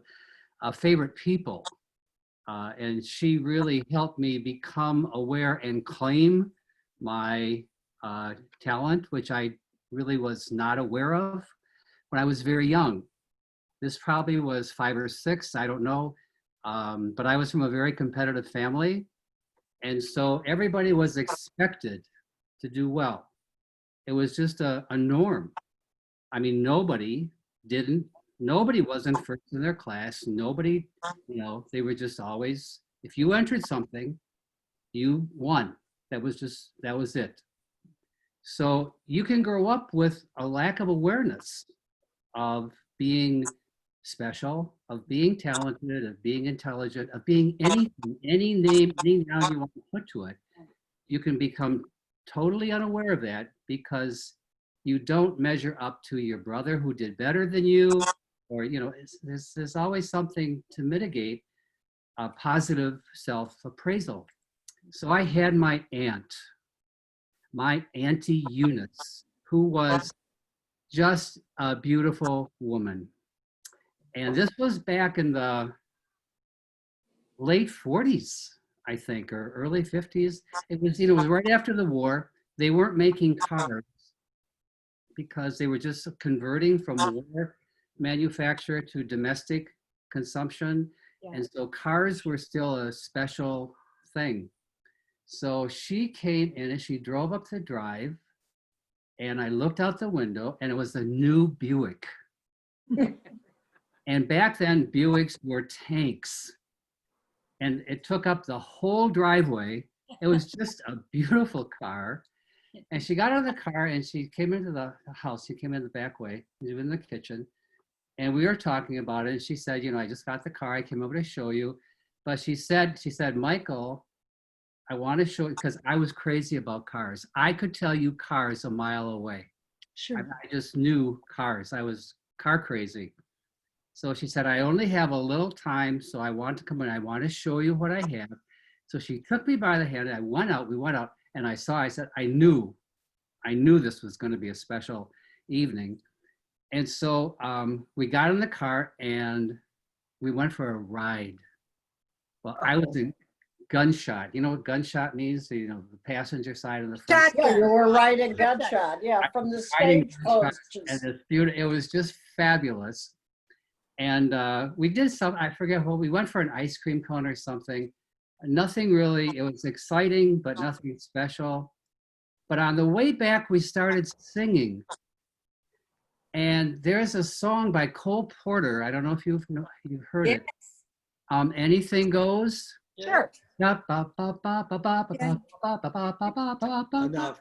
favorite people, and she really helped me become aware and claim my talent, which I really was not aware of when I was very young. This probably was 5 or 6, I don't know, but I was from a very competitive family, and so everybody was expected to do well. It was just a norm. I mean, nobody wasn't first in their class. Nobody, they were just always, if you entered something, you won. That was it. So you can grow up with a lack of awareness of being special, of being talented, of being intelligent, of being anything, any name, any noun you want to put to it. You can become totally unaware of that because you don't measure up to your brother who did better than you, or, you know, there's always something to mitigate a positive self-appraisal. So I had my aunt, my Auntie Eunice, who was just a beautiful woman. And this was back in the late 40s, I think, or early 50s. It was, you know, it was right after the war. They weren't making cars because they were just converting from war manufacture to domestic consumption. Yeah. And so cars were still a special thing. So she came in and she drove up the drive, and I looked out the window and it was a new Buick. And back then Buicks were tanks, and it took up the whole driveway. It was just a beautiful car. And she got out of the car and she came into the house. She came in the back way. She was in the kitchen. And we were talking about it. And she said, you know, I just got the car. I came over to show you. But she said, Michael, I want to show you, because I was crazy about cars. I could tell you cars a mile away. Sure. I just knew cars. I was car crazy. So she said, I only have a little time, so I want to come in. I want to show you what I have. So she took me by the hand. We went out, and I said, I knew this was going to be a special evening. And so we got in the car and we went for a ride. Well, I was in gunshot. You know what gunshot means? You know, the passenger side of the front. Yeah, you were riding gunshot, yeah, from the Riding stagecoach. And it's beautiful. It was just fabulous. And we did I forget what, we went for an ice cream cone or something. Nothing really, it was exciting, but nothing special. But on the way back, we started singing. And there's a song by Cole Porter. I don't know if you've heard it. Anything Goes. Sure. Enough,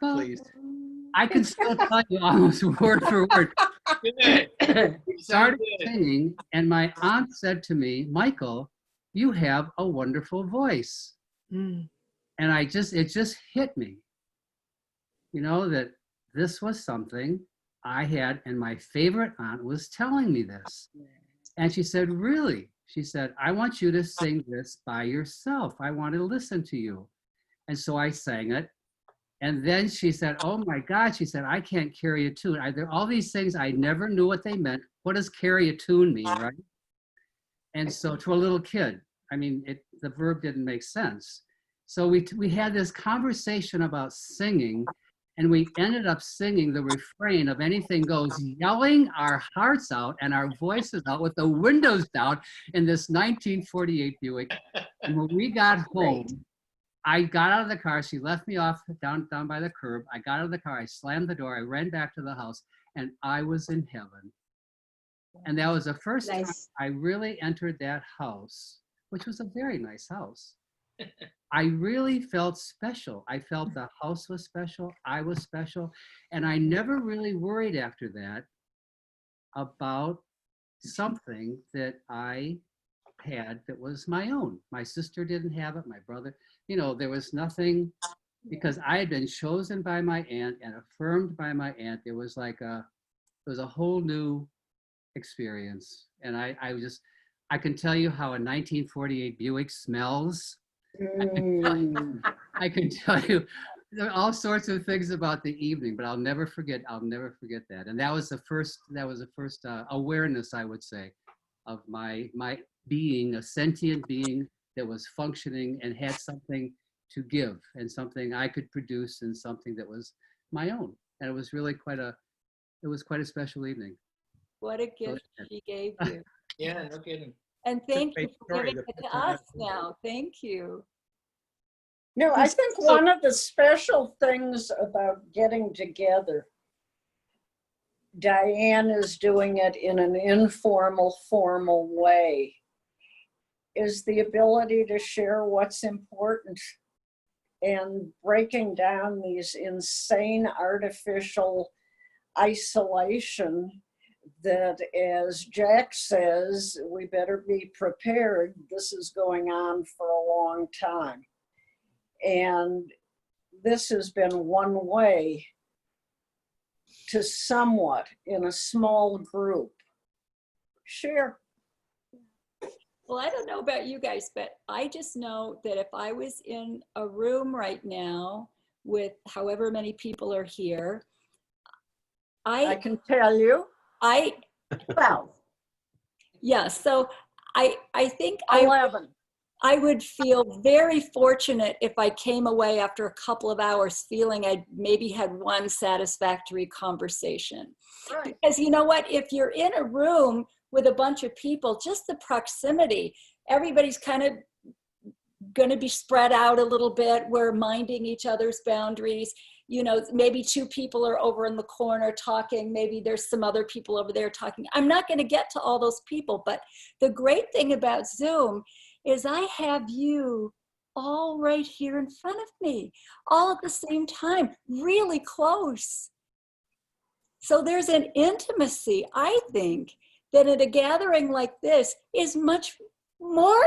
please. I can still tell you almost word for word. We started singing, and my aunt said to me, Michael, you have a wonderful voice. And it just hit me, you know, that this was something I had, and my favorite aunt was telling me this. And she said, really? She said, I want you to sing this by yourself. I want to listen to you. And so I sang it. And then she said, oh my God, she said, I can't carry a tune. There are all these things I never knew what they meant. What does carry a tune mean, right? And so to a little kid, I mean, the verb didn't make sense. So we had this conversation about singing, and we ended up singing the refrain of Anything Goes, yelling our hearts out and our voices out with the windows down in this 1948 Buick. And when we got home, I got out of the car. She left me off down by the curb. I got out of the car. I slammed the door. I ran back to the house, and I was in heaven. And that was the first time I really entered that house, which was a very nice house. I really felt special. I felt the house was special. I was special. And I never really worried after that about something that I had that was my own. My sister didn't have it. My brother, you know, there was nothing, because I had been chosen by my aunt and affirmed by my aunt. It was like it was a whole new experience. And I can tell you how a 1948 Buick smells. I can tell you there are all sorts of things about the evening, but I'll never forget that. And that was the first awareness, I would say, of my being a sentient being that was functioning and had something to give, and something I could produce, and something that was my own. And it was really quite a special evening. What a gift she gave you. Yeah, no kidding. And thank you great for story. giving it to us now. Thank you. No, I think one of the special things about getting together, Dianne is doing it in an informal, formal way, is the ability to share what's important and breaking down these insane artificial isolation that, as Jack says, we better be prepared. This is going on for a long time. And this has been one way to somewhat in a small group. Share. Well, I don't know about you guys, but I just know that if I was in a room right now with however many people are here, I can tell you. Well, yeah, so I think 11. I would feel very fortunate if I came away after a couple of hours feeling I'd maybe had one satisfactory conversation. Right. Because you know what, if you're in a room with a bunch of people, just the proximity, everybody's kind of going to be spread out a little bit. We're minding each other's boundaries. You know, maybe two people are over in the corner talking. Maybe there's some other people over there talking. I'm not going to get to all those people, but the great thing about Zoom is I have you all right here in front of me, all at the same time, really close. So there's an intimacy, I think, that at a gathering like this is much more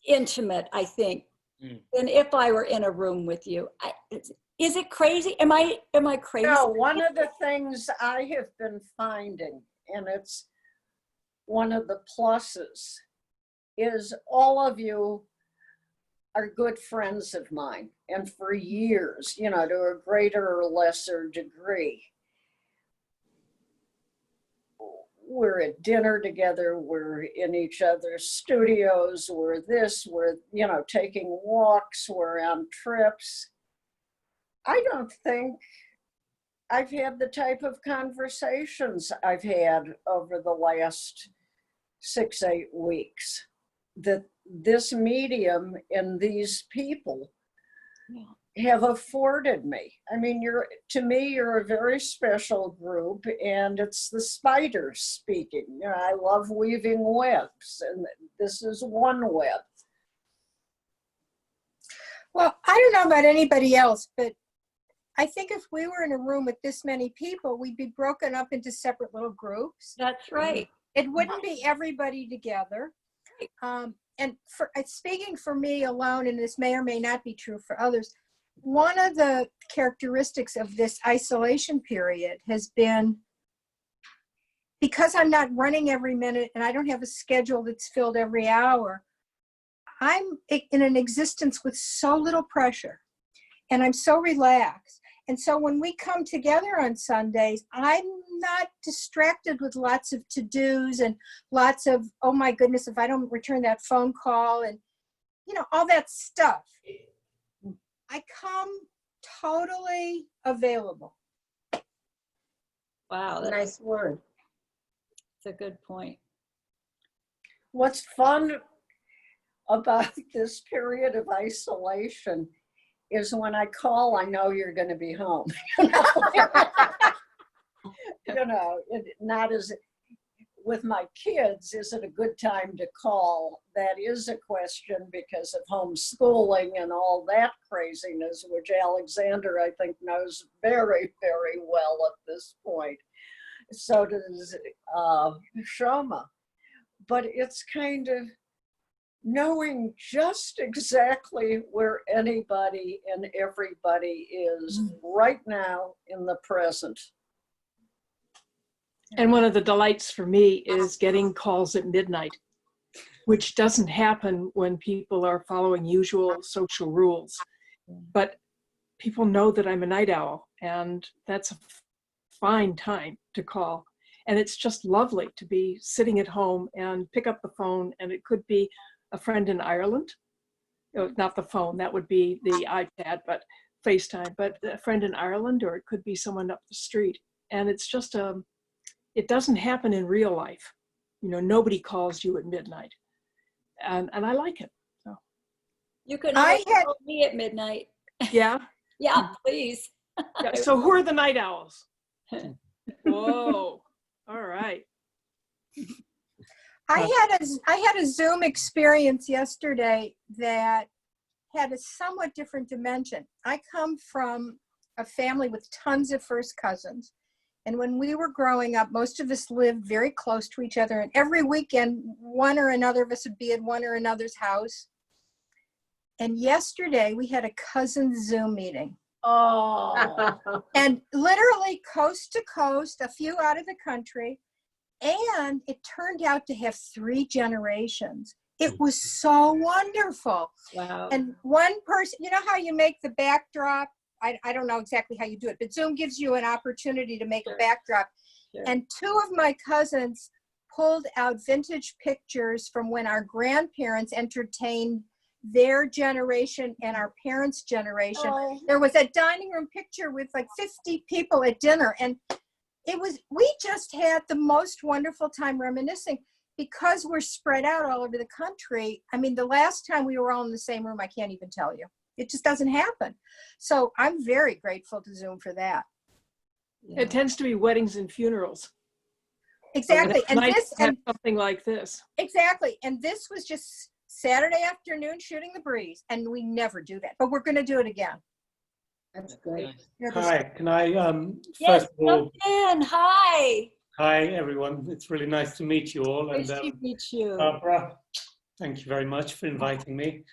intimate, I think, than if I were in a room with you. Is it crazy? Am I crazy? No, one of the things I have been finding, and it's one of the pluses, is all of you are good friends of mine, and for years, you know, to a greater or lesser degree. We're at dinner together, we're in each other's studios, we're you know, taking walks, we're on trips. I don't think I've had the type of conversations I've had over the last 6-8 weeks that this medium and these people have afforded me. I mean, to me, you're a very special group, and it's the spiders speaking. You know, I love weaving webs, and this is one web. Well, I don't know about anybody else, but I think if we were in a room with this many people, we'd be broken up into separate little groups. That's right. It wouldn't be everybody together. And speaking for me alone, and this may or may not be true for others, one of the characteristics of this isolation period has been, because I'm not running every minute and I don't have a schedule that's filled every hour, I'm in an existence with so little pressure and I'm so relaxed. And so when we come together on Sundays, I'm not distracted with lots of to-dos and lots of, oh my goodness, if I don't return that phone call and, you know, all that stuff. I come totally available. Wow, a nice word. that's a good point. What's fun about this period of isolation is when I call, I know you're going to be home. You know, not as with my kids, is it a good time to call? That is a question because of homeschooling and all that craziness, which Alexander, I think, knows very, very well at this point. So does Shoma. But it's kind of knowing just exactly where anybody and everybody is right now in the present. And one of the delights for me is getting calls at midnight, which doesn't happen when people are following usual social rules. But people know that I'm a night owl, and that's a fine time to call. And it's just lovely to be sitting at home and pick up the phone, and it could be a friend in Ireland. Not the phone, that would be the iPad, but FaceTime, but a friend in Ireland, or it could be someone up the street. And it's just it doesn't happen in real life. You know, nobody calls you at midnight. And I like it. So. You can always call me at midnight. Yeah? Yeah, please. Yeah, so who are the night owls? Whoa, all right. I had a Zoom experience yesterday that had a somewhat different dimension. I come from a family with tons of first cousins. And when we were growing up, most of us lived very close to each other. And every weekend, one or another of us would be at one or another's house. And yesterday, we had a cousin Zoom meeting. Oh. And literally coast to coast, a few out of the country. And it turned out to have 3 generations. It was so wonderful. Wow. And one person, you know how you make the backdrop? I don't know exactly how you do it, but Zoom gives you an opportunity to make a backdrop. Sure. And 2 of my cousins pulled out vintage pictures from when our grandparents entertained their generation and our parents' generation. Oh. There was a dining room picture with like 50 people at dinner, and we just had the most wonderful time reminiscing because we're spread out all over the country. I mean, the last time we were all in the same room, I can't even tell you. It just doesn't happen. So I'm very grateful to Zoom for that. Yeah. It tends to be weddings and funerals. Exactly. And And nice this, to have and something like this. exactly. And this was just Saturday afternoon shooting the breeze. And we never do that, but we're going to do it again. That's great. Yeah, this- Hi, can I Yes, first of all, jump in. Hi. hi everyone. It's really nice to meet you all. Nice And to meet you. Barbara, thank you very much for inviting me.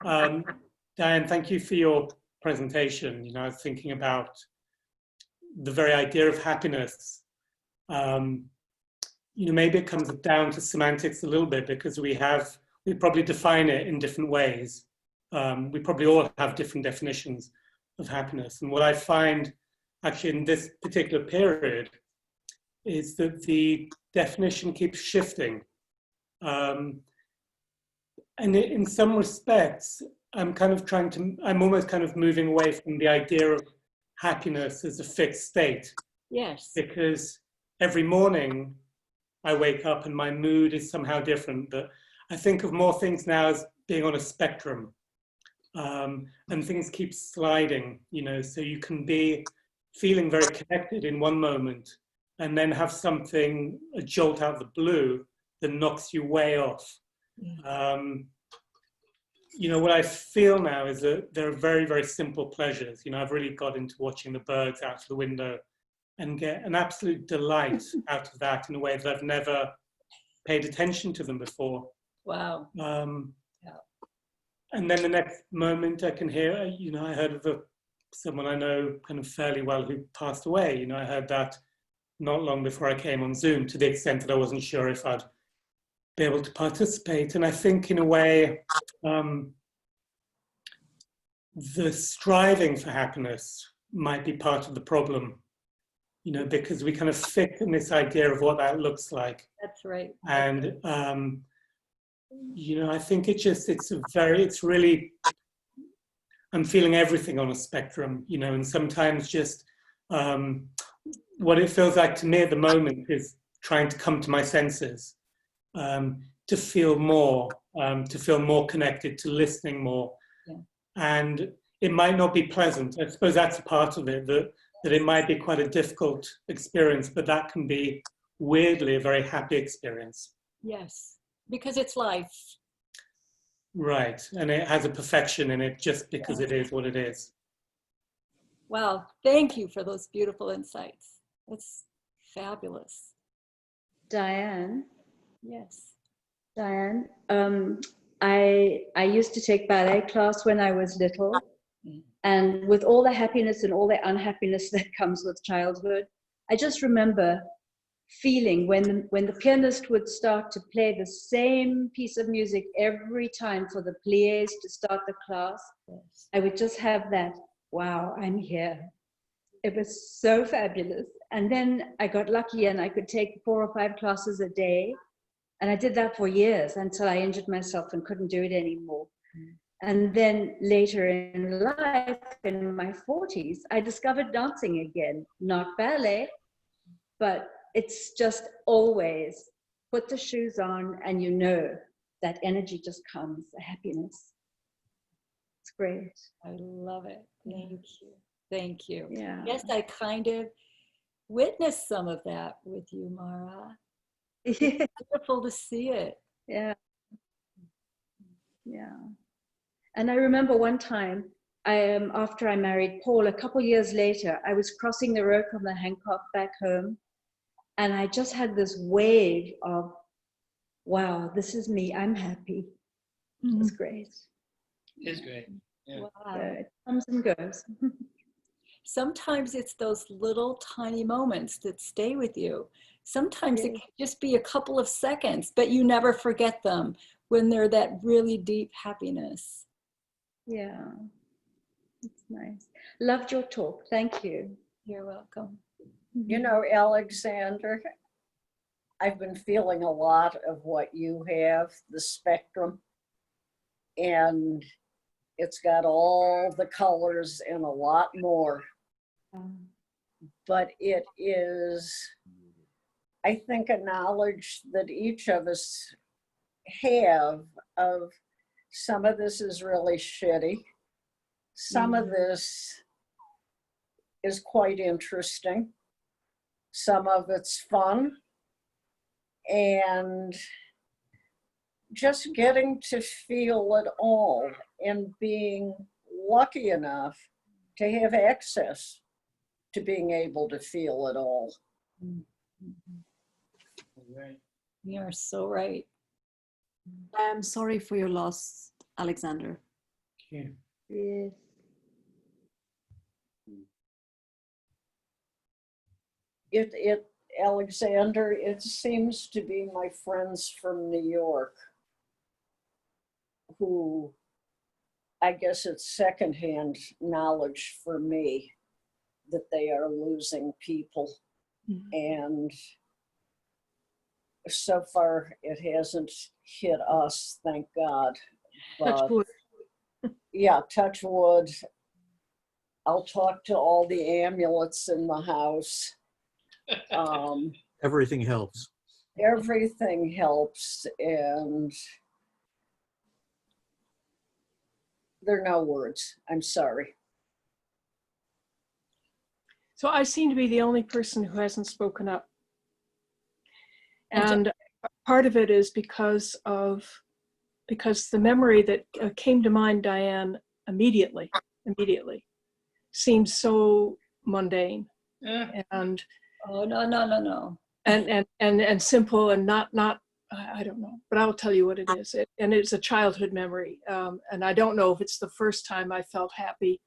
Diane, thank you for your presentation. You know, I was thinking about the very idea of happiness. You know, maybe it comes down to semantics a little bit because we probably define it in different ways. We probably all have different definitions of happiness. And what I find actually in this particular period is that the definition keeps shifting. And in some respects, I'm almost kind of moving away from the idea of happiness as a fixed state. Yes. Because every morning I wake up and my mood is somehow different. But I think of more things now as being on a spectrum. And things keep sliding, you know, so you can be feeling very connected in one moment and then have something, a jolt out of the blue that knocks you way off. You know, what I feel now is that there are very, very simple pleasures. You know, I've really got into watching the birds out of the window and get an absolute delight out of that in a way that I've never paid attention to them before. Wow. And then the next moment I can hear, you know, I heard of someone I know kind of fairly well who passed away. You know, I heard that not long before I came on Zoom, to the extent that I wasn't sure if I'd be able to participate. And I think in a way, the striving for happiness might be part of the problem, you know, because we kind of thicken this idea of what that looks like. That's right. And, you know, I think it's really, I'm feeling everything on a spectrum, you know, and sometimes just what it feels like to me at the moment is trying to come to my senses, to feel more connected, to listening more. Yeah. And it might not be pleasant. I suppose that's a part of it, that it might be quite a difficult experience, but that can be weirdly a very happy experience. Yes, because it's life. Right, and it has a perfection in it just because it is what it is. Wow, thank you for those beautiful insights. That's fabulous. Diane, Yes. Diane, I used to take ballet class when I was little, and with all the happiness and all the unhappiness that comes with childhood, I just remember feeling when the pianist would start to play the same piece of music every time for the pliés to start the class, I would just have that, wow, I'm here. It was so fabulous. And then I got lucky and I could take 4 or 5 classes a day. And I did that for years until I injured myself and couldn't do it anymore. And then later in life, in my 40s, I discovered dancing again, not ballet, but it's just always put the shoes on and you know that energy just comes, the happiness. It's great. I love it. Thank you. Thank you. Yeah. Yes, I kind of witnessed some of that with you, Mara. It's beautiful to see it. Yeah. Yeah. And I remember one time, after I married Paul, a couple years later, I was crossing the road from the Hancock back home. And I just had this wave of, wow, this is me, I'm happy. It was great. It is great. Yeah. Wow. So it comes and goes. sometimes it's those little tiny moments that stay with you. Sometimes it can just be a couple of seconds, but you never forget them when they're that really deep happiness. Yeah, it's nice. Loved your talk. Thank you. You're welcome. You know, Alexander, I've been feeling a lot of what you have, the spectrum, and it's got all the colors and a lot more. But it is, I think, a knowledge that each of us have of some of this is really shitty. Some of this is quite interesting. Some of it's fun. And just getting to feel it all and being lucky enough to have access to being able to feel it all. You're so right. I'm sorry for your loss, Alexander. Yeah. Yes. Alexander, it seems to be my friends from New York who, I guess it's secondhand knowledge for me that they are losing people. And so far it hasn't hit us, thank God. Touch But wood. yeah, touch wood. I'll talk to all the amulets in the house. Everything helps. Everything helps, and there are no words. I'm sorry. So I seem to be the only person who hasn't spoken up. And part of it is because the memory that came to mind, Dianne, immediately seems so mundane and oh no and simple and not I don't know, but I'll tell you what it is. And it's a childhood memory, and I don't know if it's the first time I felt happy,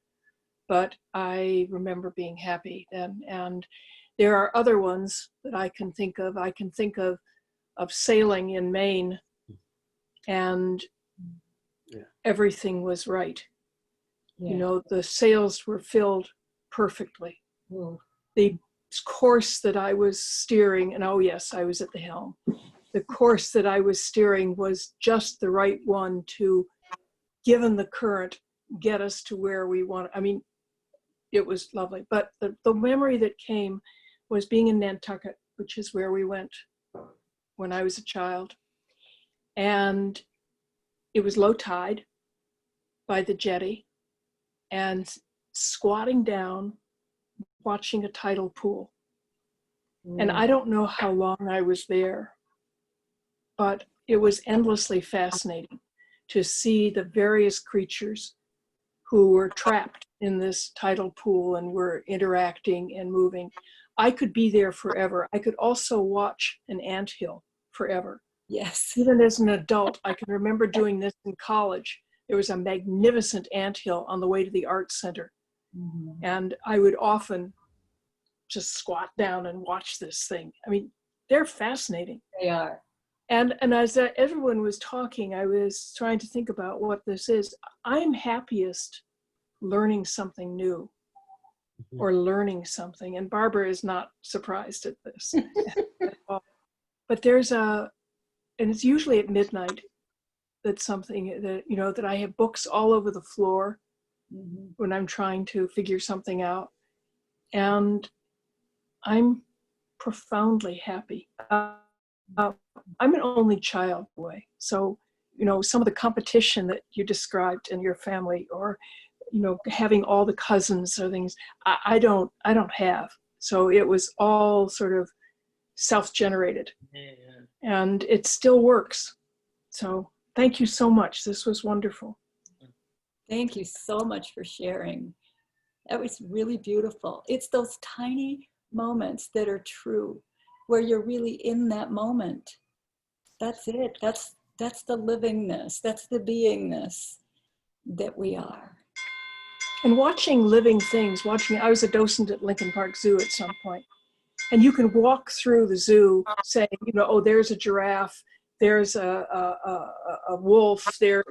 but I remember being happy then. And there are other ones that I can think of. I can think of sailing in Maine, and everything was right. You know, the sails were filled perfectly. The course that I was steering, and oh yes, I was at the helm. The course that I was steering was just the right one to, given the current, get us to where we want. I mean, it was lovely. But the memory that came was being in Nantucket, which is where we went when I was a child. And it was low tide by the jetty, and squatting down, watching a tidal pool. And I don't know how long I was there, but it was endlessly fascinating to see the various creatures who were trapped in this tidal pool and were interacting and moving. I could be there forever. I could also watch an anthill forever. Yes. Even as an adult, I can remember doing this in college. There was a magnificent anthill on the way to the Arts Center. And I would often just squat down and watch this thing. I mean, they're fascinating. They are. And as everyone was talking, I was trying to think about what this is. I'm happiest learning something new or learning something. And Barbara is not surprised at this at all. But and it's usually at midnight that something that, you know, that I have books all over the floor when I'm trying to figure something out. And I'm profoundly happy. I'm an only child, boy. So, you know, some of the competition that you described in your family, or, you know, having all the cousins or things, I don't have. So it was all sort of self-generated. And it still works. So thank you so much. This was wonderful. Thank you so much for sharing. That was really beautiful. It's those tiny moments that are true, where you're really in that moment. That's it. That's the livingness. That's the beingness that we are. And watching living things, I was a docent at Lincoln Park Zoo at some point, and you can walk through the zoo saying, oh, there's a giraffe, there's a wolf there,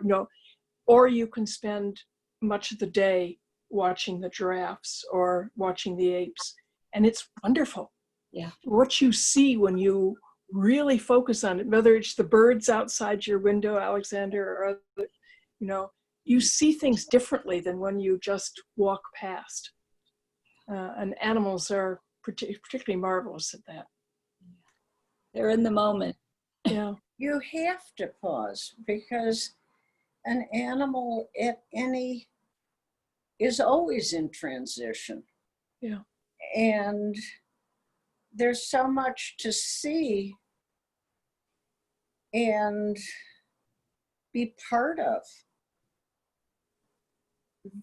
or you can spend much of the day watching the giraffes or watching the apes. And it's wonderful. Yeah. What you see when you really focus on it, whether it's the birds outside your window, Alexander, or other, you see things differently than when you just walk past. And animals are particularly marvelous at that. They're in the moment. Yeah. You have to pause because an animal is always in transition. Yeah. And there's so much to see and be part of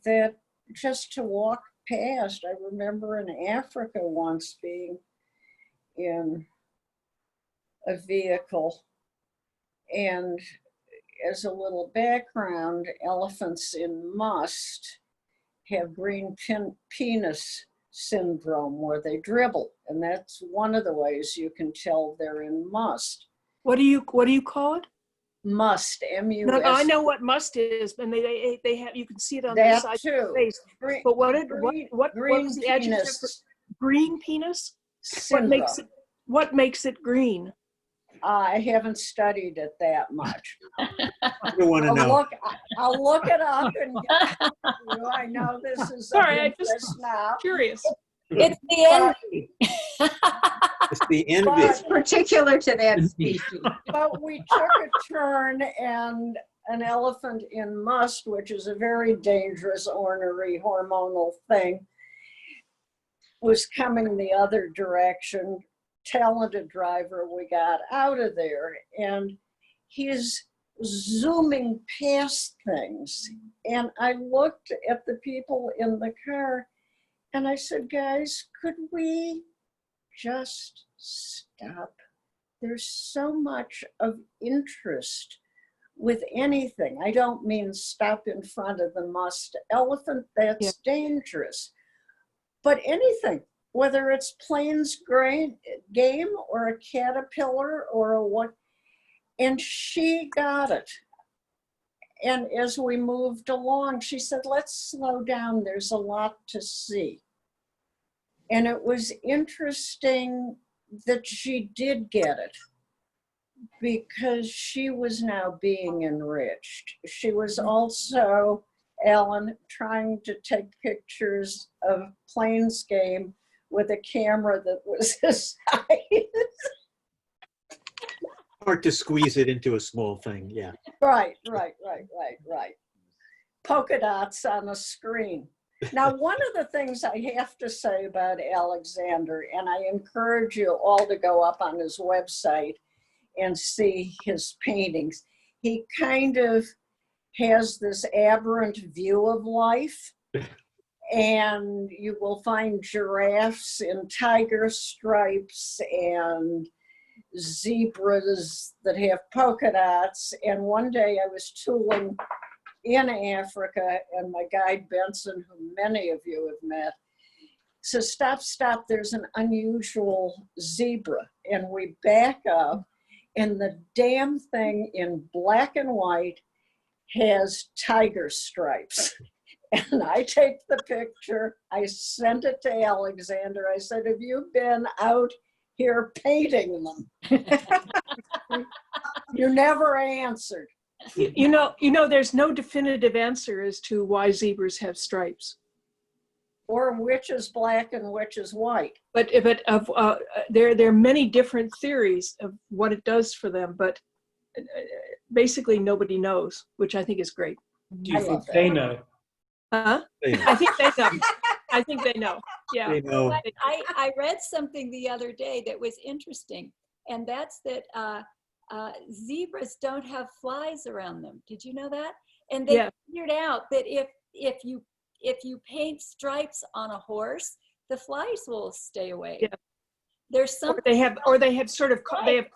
that just to walk past. I remember in Africa once being in a vehicle, and as a little background, elephants in must have green penis syndrome where they dribble, and that's one of the ways you can tell they're in must. What do you call it? Must, M-U-S. No, I know what must is, and they have, you can see it on the That side of too. the face. Green, But what green was the adjective penis for green penis? syndrome. What makes it green? I haven't studied it that much. I don't want to know. I'll look it up and get you. I know this is Sorry, I just now. curious. It's the envy. It's the envy. It's particular to that species. But we took a turn, and an elephant in must, which is a very dangerous, ornery, hormonal thing, was coming the other direction. Talented driver, we got out of there, and he's zooming past things. And I looked at the people in the car and I said, guys, could we just stop? There's so much of interest with anything. I don't mean stop in front of the must elephant, that's dangerous. But anything, whether it's Plains game or a caterpillar or a what, and she got it. And as we moved along, she said, let's slow down, there's a lot to see. And it was interesting that she did get it because she was now being enriched. She was also, Ellen, trying to take pictures of Plains game with a camera that was his size. Hard to squeeze it into a small thing, yeah. Right. Polka dots on a screen. Now, one of the things I have to say about Alexander, and I encourage you all to go up on his website and see his paintings, he kind of has this aberrant view of life. And you will find giraffes in tiger stripes and zebras that have polka dots. And one day I was tooling in Africa, and my guide Benson, who many of you have met, says, stop, there's an unusual zebra. And we back up, and the damn thing in black and white has tiger stripes. And I take the picture, I sent it to Alexander. I said, have you been out here painting them? You never answered. You know, there's no definitive answer as to why zebras have stripes. Or which is black and which is white. But there are many different theories of what it does for them, but basically nobody knows, which I think is great. Do you think they know? Huh? I think they know. I think they know. Yeah. They know. I read something the other day that was interesting, and that's that zebras don't have flies around them. Did you know that? And they figured out that if you paint stripes on a horse, the flies will stay away. Yeah. There's some. Or they have sort of, they have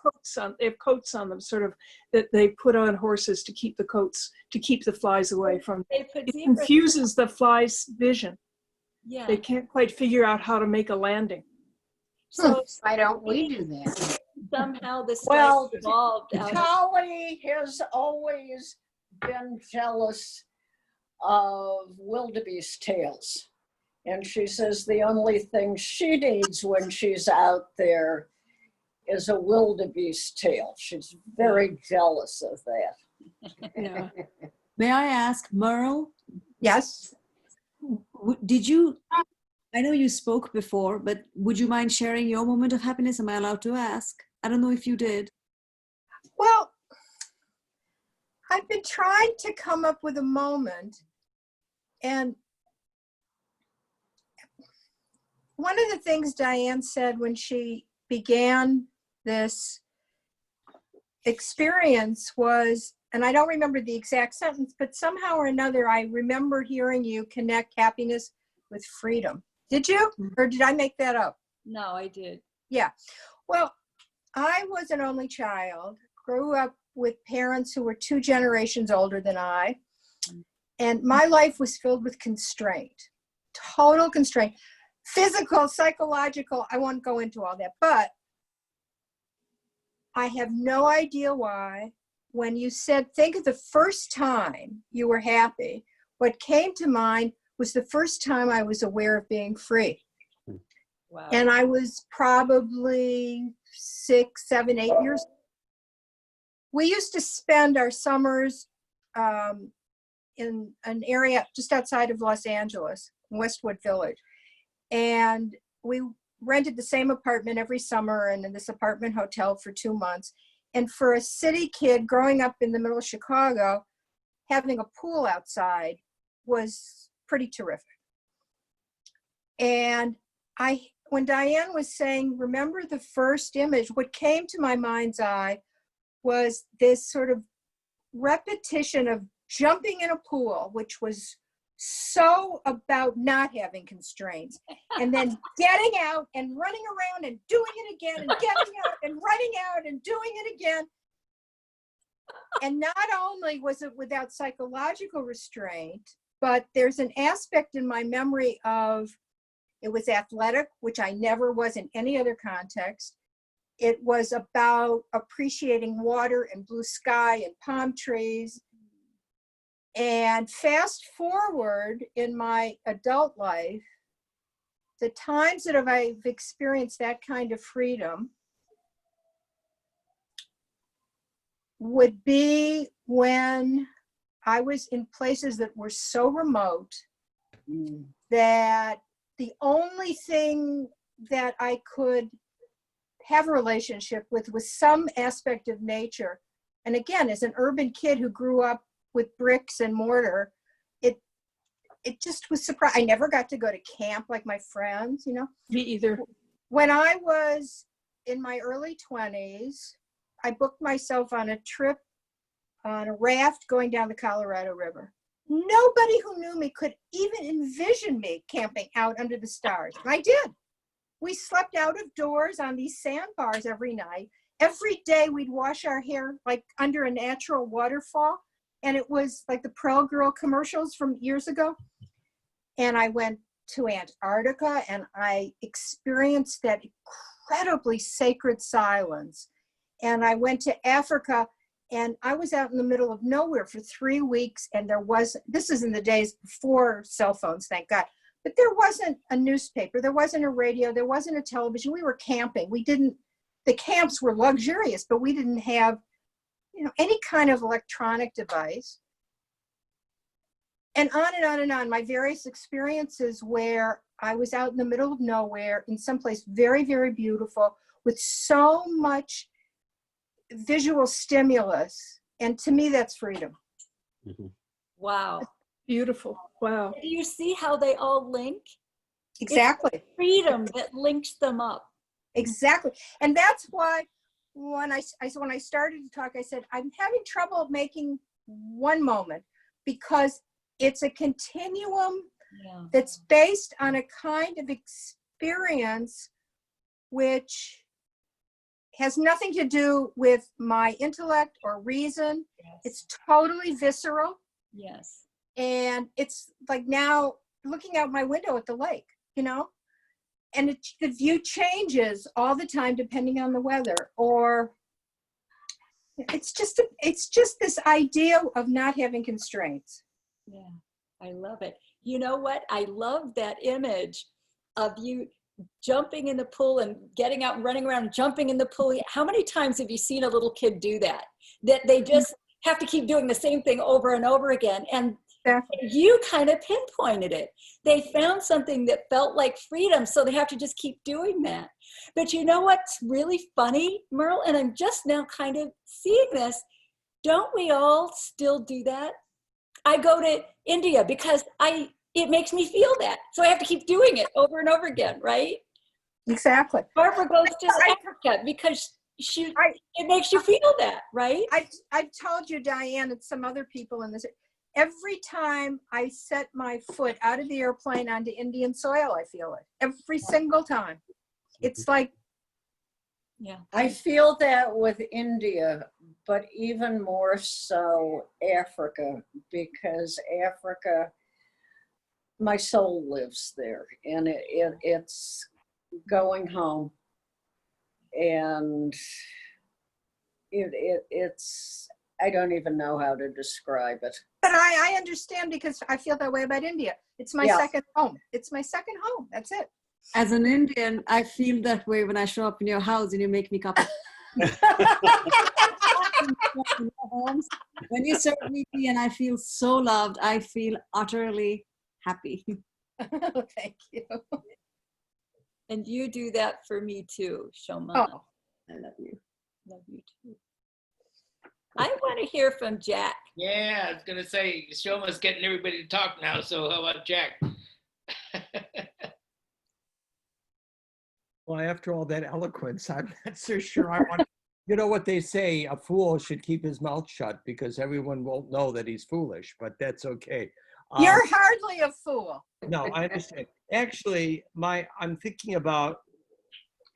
coats on them, sort of, that they put on horses to keep the coats, to keep the flies away from. They put It zebra. confuses the fly's vision. Yeah. They can't quite figure out how to make a landing. So Why don't we do that? somehow the stripes Well, evolved out of. Holly has always been jealous of wildebeest tails. And she says the only thing she needs when she's out there is a wildebeest tail. She's very jealous of that. Yeah. May I ask, Merle, Yes. did you, I know you spoke before, but would you mind sharing your moment of happiness? Am I allowed to ask? I don't know if you did. Well, I've been trying to come up with a moment, and one of the things Dianne said when she began this experience was, and I don't remember the exact sentence, but somehow or another, I remember hearing you connect happiness with freedom. Did you? Or did I make that up? No, I did. Yeah. Well, I was an only child, grew up with parents who were 2 generations older than I, and my life was filled with constraint, total constraint. Physical, psychological, I won't go into all that, but I have no idea why. When you said, think of the first time you were happy, what came to mind was the first time I was aware of being free. Wow. And I was probably 6, 7, 8 years. We used to spend our summers in an area just outside of Los Angeles, Westwood Village. And we rented the same apartment every summer and in this apartment hotel for 2 months. And for a city kid growing up in the middle of Chicago, having a pool outside was pretty terrific. And when Dianne was saying, remember the first image, what came to my mind's eye was this sort of repetition of jumping in a pool, which was so about not having constraints, and then getting out and running around and doing it again and getting out and running out and doing it again. And not only was it without psychological restraint, but there's an aspect in my memory of it was athletic, which I never was in any other context. It was about appreciating water and blue sky and palm trees. And fast forward in my adult life, the times that I've experienced that kind of freedom would be when I was in places that were so remote that the only thing that I could have a relationship with was some aspect of nature. And again, as an urban kid who grew up with bricks and mortar, it just was surprising. I never got to go to camp like my friends, you know. Me either. When I was in my early 20s, I booked myself on a trip on a raft going down the Colorado River. Nobody who knew me could even envision me camping out under the stars. And I did. We slept out of doors on these sandbars every night. Every day we'd wash our hair like under a natural waterfall. And it was like the Pearl Girl commercials from years ago. And I went to Antarctica and I experienced that incredibly sacred silence. And I went to Africa and I was out in the middle of nowhere for 3 weeks. And this is in the days before cell phones, thank God. But there wasn't a newspaper, there wasn't a radio, there wasn't a television. We were camping. The camps were luxurious, but we didn't have, you know, any kind of electronic device. And on and on and on, my various experiences where I was out in the middle of nowhere in someplace very, very beautiful with so much visual stimulus. And to me, that's freedom. Mhm. Wow. Beautiful. Wow. Do you see how they all link? Exactly. Freedom that links them up. Exactly. And that's why when I started to talk, I said, I'm having trouble making one moment because it's a continuum that's based on a kind of experience which has nothing to do with my intellect or reason. Yes. It's totally visceral. Yes. And it's like now looking out my window at the lake, you know, and the view changes all the time depending on the weather. Or it's just this idea of not having constraints. Yeah, I love it. You know what? I love that image of you jumping in the pool and getting out and running around and jumping in the pool. How many times have you seen a little kid do that? That they just have to keep doing the same thing over and over again. And you kind of pinpointed it. They found something that felt like freedom, so they have to just keep doing that. But you know what's really funny, Merle? And I'm just now kind of seeing this. Don't we all still do that? I go to India because it makes me feel that. So I have to keep doing it over and over again, right? Exactly. Barbara goes to Africa because it makes you feel that, right? I've told you, Diane, and some other people in this, every time I set my foot out of the airplane onto Indian soil, I feel it. Every single time. It's like, yeah. I feel that with India, but even more so Africa, because Africa, my soul lives there, and it's going home, and it's I don't even know how to describe it. but I understand because I feel that way about India. It's my second home. It's my second home. That's it. As an Indian, I feel that way when I show up in your house and you make me cup of when you serve me tea and I feel so loved, I feel utterly happy. Thank you. And you do that for me too, Shoma. Oh, I love you. Love you too. I want to hear from Jack. Yeah, I was going to say, Shoma's getting everybody to talk now, so how about Jack? Well, after all that eloquence, I'm not so sure I want. You know what they say, a fool should keep his mouth shut because everyone won't know that he's foolish, but that's okay. You're hardly a fool. No, I understand. Actually, I'm thinking about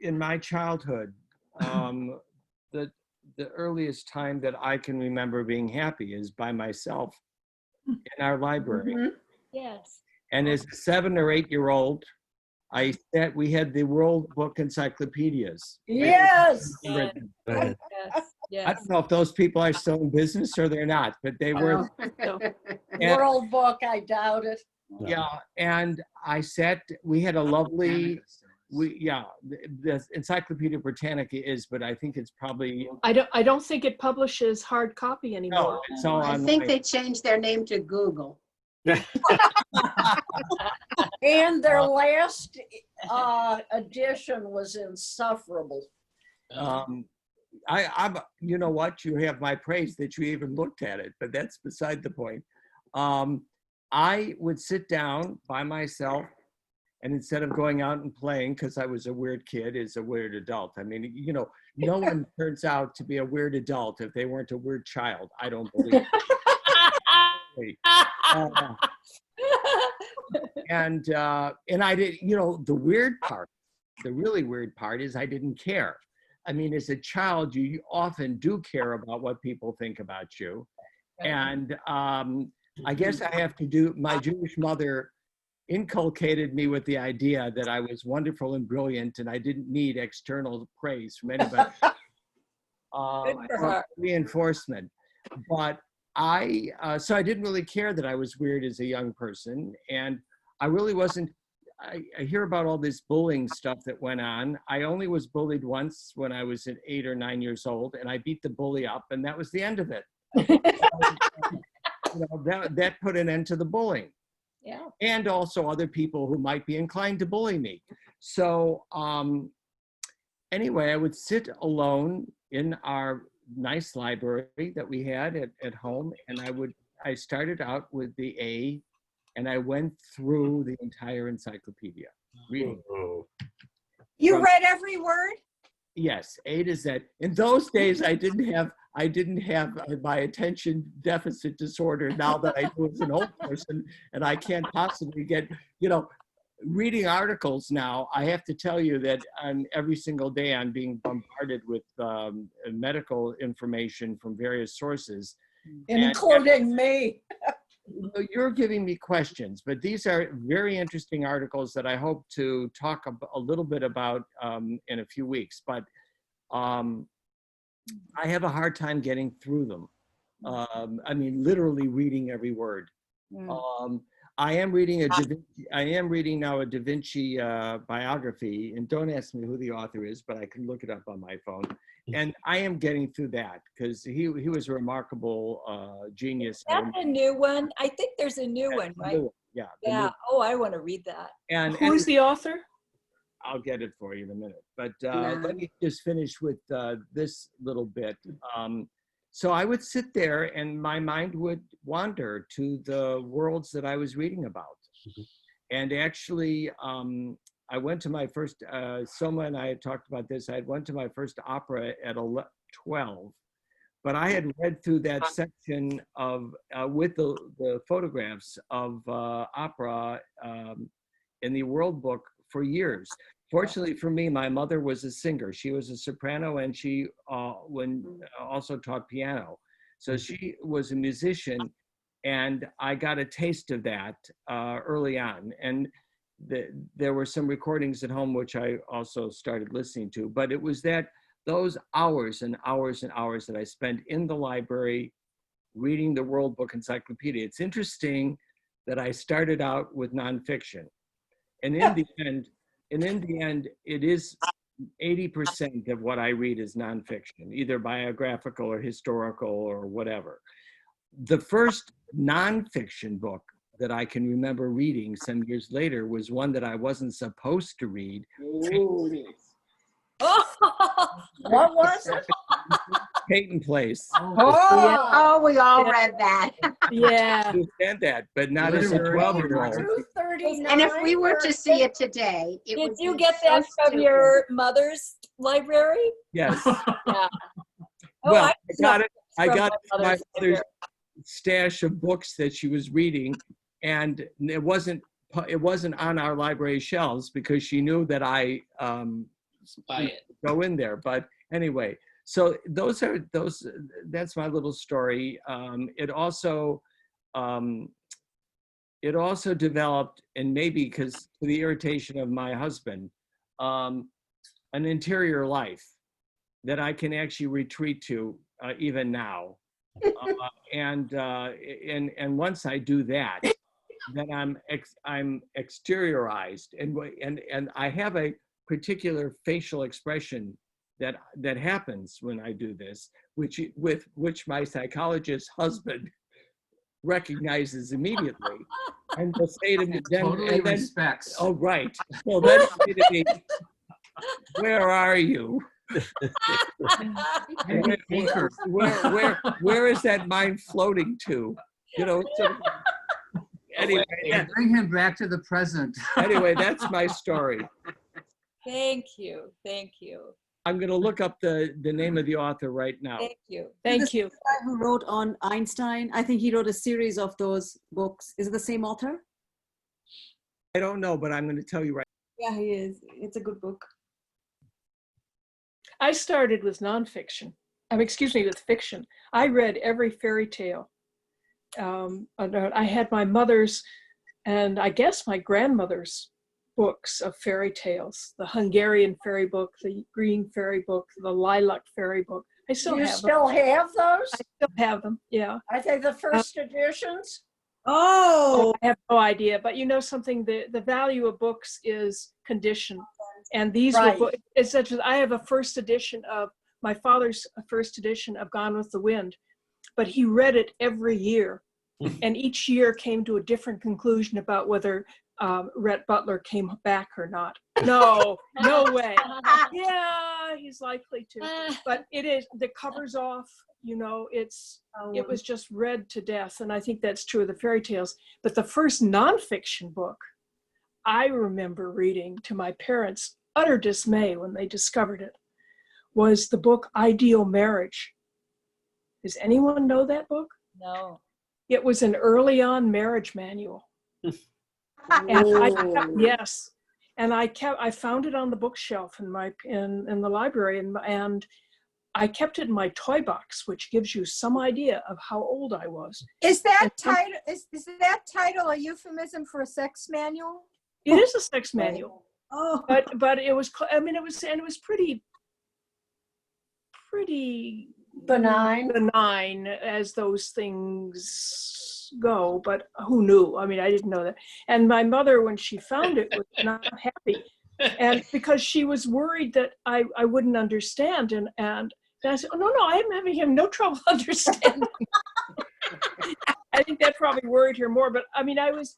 in my childhood, the earliest time that I can remember being happy is by myself in our library. Mm-hmm. Yes. And as a 7 or 8 year old, we had the World Book Encyclopedias. Yes. Yes. I Yes. don't know if those people are still in business or they're not, but they were. World Book, I doubt it. Yeah, and we had a lovely, the Encyclopedia Britannica is, but I think it's probably. I don't think it publishes hard copy anymore. No, it's all I online. think they changed their name to Google. And their last edition was insufferable. I'm, you know what? You have my praise that you even looked at it, but that's beside the point. I would sit down by myself, and instead of going out and playing, because I was a weird kid, as a weird adult. I mean, you know, no one turns out to be a weird adult if they weren't a weird child. I don't believe it. And I did, you know, the really weird part is I didn't care. I mean, as a child, you often do care about what people think about you. And I guess I have to do, my Jewish mother inculcated me with the idea that I was wonderful and brilliant and I didn't need external praise from anybody. Reinforcement. But so I didn't really care that I was weird as a young person. And I really wasn't, I hear about all this bullying stuff that went on. I only was bullied once when I was 8 or 9 years old, and I beat the bully up, and that was the end of it. You know, that put an end to the bullying. Yeah. And also other people who might be inclined to bully me. So anyway, I would sit alone in our nice library that we had at home, and I started out with the A, and I went through the entire encyclopedia reading. You read every word? Yes, A to Z. In those days, I didn't have my attention deficit disorder now that I do as an old person, and I can't possibly get, you know, reading articles now, I have to tell you that every single day I'm being bombarded with medical information from various sources. Including me. You're giving me questions, but these are very interesting articles that I hope to talk a little bit about in a few weeks. But I have a hard time getting through them. I mean, literally reading every word. I am reading now a Da Vinci biography, and don't ask me who the author is, but I can look it up on my phone. And I am getting through that because he was a remarkable genius. Is that a new one? I think there's a new one, right? Yeah. Yeah. Oh, I want to read that. And Who's the author? I'll get it for you in a minute. But let me just finish with this little bit. So I would sit there and my mind would wander to the worlds that I was reading about. And actually, I went to my first, Soma and I had talked about this, I went to my first opera at 12, but I had read through that section of, with the photographs of opera in the World Book for years. Fortunately for me, my mother was a singer. She was a soprano and she also taught piano. So she was a musician and I got a taste of that early on. And there were some recordings at home which I also started listening to, but it was those hours and hours and hours that I spent in the library reading the World Book Encyclopedia. It's interesting that I started out with nonfiction. And in the end, it is 80% of what I read is nonfiction, either biographical or historical or whatever. The first nonfiction book that I can remember reading some years later was one that I wasn't supposed to read. What was it? Peyton Place. Oh, we all read that. Yeah. I understand that, but not as a 12-year-old. 239. And if we were to see it today, it Did would you be get so that from stupid. your mother's library? Yes. Yeah. Well, I got it. I from got it from my mother's mother's stash of books that she was reading, and it wasn't on our library shelves because she knew that I go in there. But anyway, so that's my little story. It also developed, and maybe because to the irritation of my husband, an interior life that I can actually retreat to even now. And once I do that, then I'm exteriorized, and I have a particular facial expression that happens when I do this, which my psychologist husband recognizes immediately, and will say to me, Totally respects. "Oh, right." Well, then say to me, "Where are you? Where is that mind floating to?" You know. So, anyway, Bring him back to the present. anyway, that's my story. Thank you. Thank you. I'm going to look up the name of the author right now. Thank you. Thank you. The guy who wrote on Einstein, I think he wrote a series of those books. Is it the same author? I don't know, but I'm going to tell you right. Yeah, he is. It's a good book. I started with nonfiction. With fiction. I read every fairy tale. I had my mother's and I guess my grandmother's books of fairy tales, the Hungarian fairy book, the green fairy book, the lilac fairy book. I still Do you have still them. have those? I still have them, yeah. Are they the first editions? Oh, I have no idea. But you know something, the value of books is condition. And these were books, it's such as I have a first edition of my father's first edition of Gone with the Wind, but he read it every year. And each year came to a different conclusion about whether Rhett Butler came back or not. No way. Yeah, he's likely to. But it is, the cover's off, you know, it was just read to death. And I think that's true of the fairy tales. But the first nonfiction book I remember reading to my parents' utter dismay when they discovered it was the book Ideal Marriage. Does anyone know that book? No. It was an early on marriage manual. And Ooh. yes, and I found it on the bookshelf in the library, and I kept it in my toy box, which gives you some idea of how old I was. Is that And title, is that title a euphemism for a sex manual? it is a sex manual, Oh. but it was, I mean, it was pretty benign as those things go, but who knew? I mean, I didn't know that. And my mother, when she found it, was not happy, and because she was worried that I wouldn't understand, and I said, oh, no, I'm having no trouble understanding. I think that probably worried her more, but I mean, I was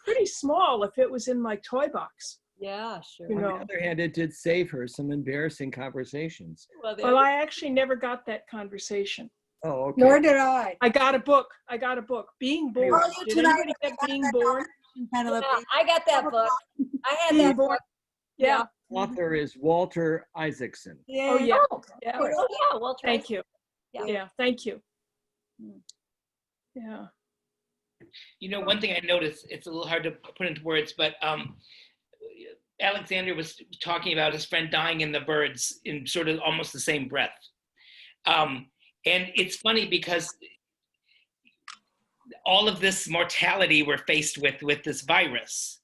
pretty small if it was in my toy box. Yeah, sure. You On the know. other hand, it did save her some embarrassing conversations. Well, I actually never got that conversation. Oh, okay. Nor did I. I got a book. Being Born. Oh, you Did did. anybody get Being Born? Yeah, I got that book. I had that book. Yeah. Author is Walter Isaacson. Yeah. Oh, yeah. Oh, Yeah. oh, yeah. Well, Thank you. Yeah. Yeah. Thank you. Yeah. You know, one thing I noticed, it's a little hard to put into words, but Alexander was talking about his friend dying in the birds in sort of almost the same breath. And it's funny because all of this mortality we're faced with this virus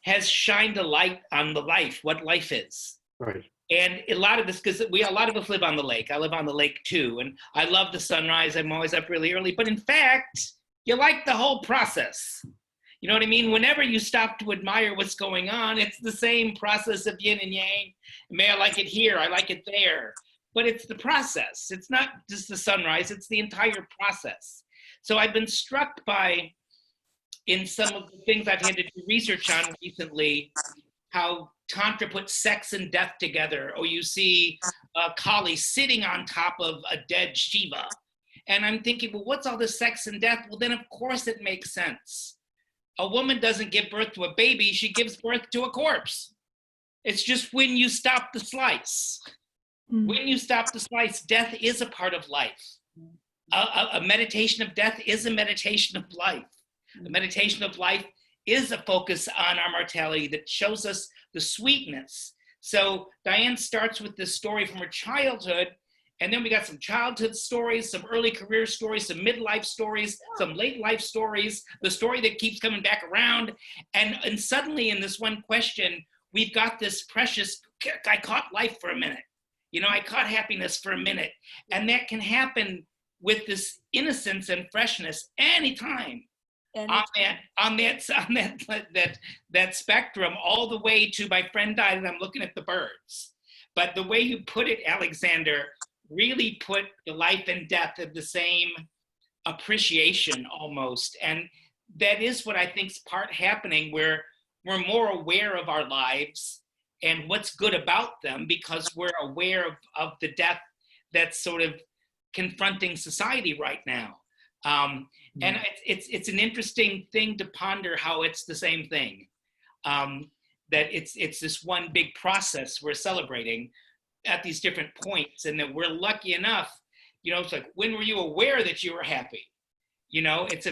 has shined a light on the life, what life is. Right. And a lot of this, because a lot of us live on the lake. I live on the lake too, and I love the sunrise. I'm always up really early, but in fact, you like the whole process. You know what I mean? Whenever you stop to admire what's going on, it's the same process of yin and yang. May I like it here, I like it there. But it's the process. It's not just the sunrise, it's the entire process. So I've been struck by, in some of the things I've had to do research on recently, how Tantra puts sex and death together. Or you see Kali sitting on top of a dead Shiva. And I'm thinking, well, what's all this sex and death? Well, then of course it makes sense. A woman doesn't give birth to a baby, she gives birth to a corpse. It's just when you stop the slice. When you stop the slice, death is a part of life. A meditation of death is a meditation of life. A meditation of life is a focus on our mortality that shows us the sweetness. So Dianne starts with this story from her childhood, and then we got some childhood stories, some early career stories, some midlife stories, some late life stories, the story that keeps coming back around. And suddenly in this one question, we've got this precious, I caught life for a minute. You know, I caught happiness for a minute. And that can happen with this innocence and freshness anytime. On that spectrum, all the way to my friend died and I'm looking at the birds. But the way you put it, Alexander, really put the life and death of the same appreciation almost. And that is what I think is part happening, where we're more aware of our lives and what's good about them because we're aware of the death that's sort of confronting society right now. And it's an interesting thing to ponder how it's the same thing. That it's this one big process we're celebrating at these different points, and that we're lucky enough, you know, it's like, when were you aware that you were happy? You know, it's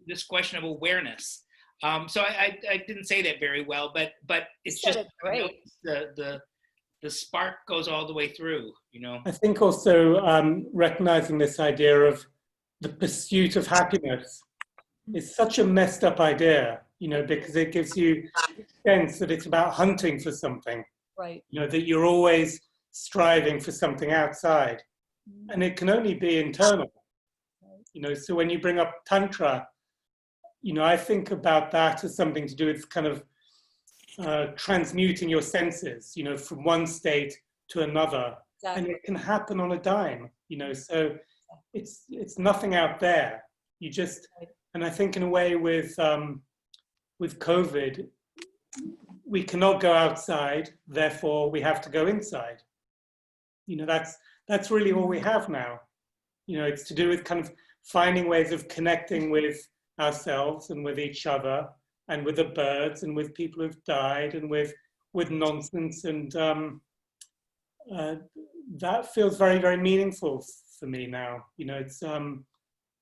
this question of awareness. So I didn't say that very well, but it's just great. You know, the spark goes all the way through, you know. I think also recognizing this idea of the pursuit of happiness is such a messed up idea, you know, because it gives you a sense that it's about hunting for something. Right. You know, that you're always striving for something outside. And it can only be internal. You know, so when you bring up Tantra, you know, I think about that as something to do with kind of transmuting your senses, you know, from one state to another. Exactly. And it can happen on a dime, you know, so it's nothing out there. You just, and I think in a way with COVID, we cannot go outside, therefore we have to go inside. You know, that's really all we have now. You know, it's to do with kind of finding ways of connecting with ourselves and with each other and with the birds and with people who've died and with nonsense. And that feels very, very meaningful for me now. You know,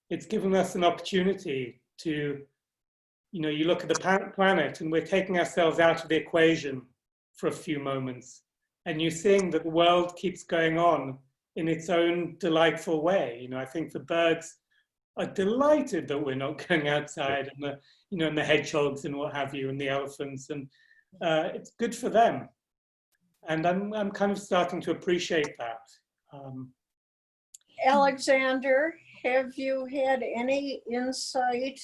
it's given us an opportunity to you know, you look at the planet and we're taking ourselves out of the equation for a few moments, and you're seeing that the world keeps going on in its own delightful way. You know, I think the birds are delighted that we're not going outside, and the, you know, and the hedgehogs and what have you, and the elephants, and it's good for them. And I'm kind of starting to appreciate that. Alexander, have you had any insight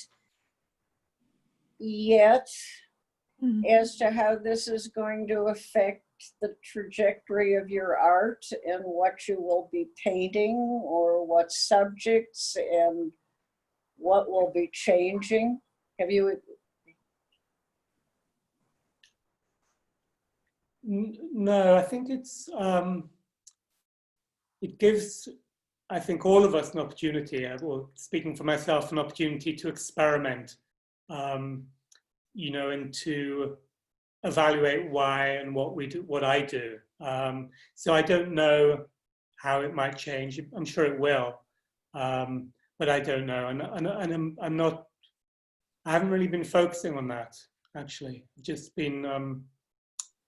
yet as to how this is going to affect the trajectory of your art and what you will be painting, or what subjects and what will be changing? Have you? No, I think it's, it gives, I think, all of us an opportunity, or speaking for myself, an opportunity to experiment, you know, and to evaluate why and what we do, what I do. So I don't know how it might change. I'm sure it will, but I don't know. And I'm not, I haven't really been focusing on that, actually. Just been,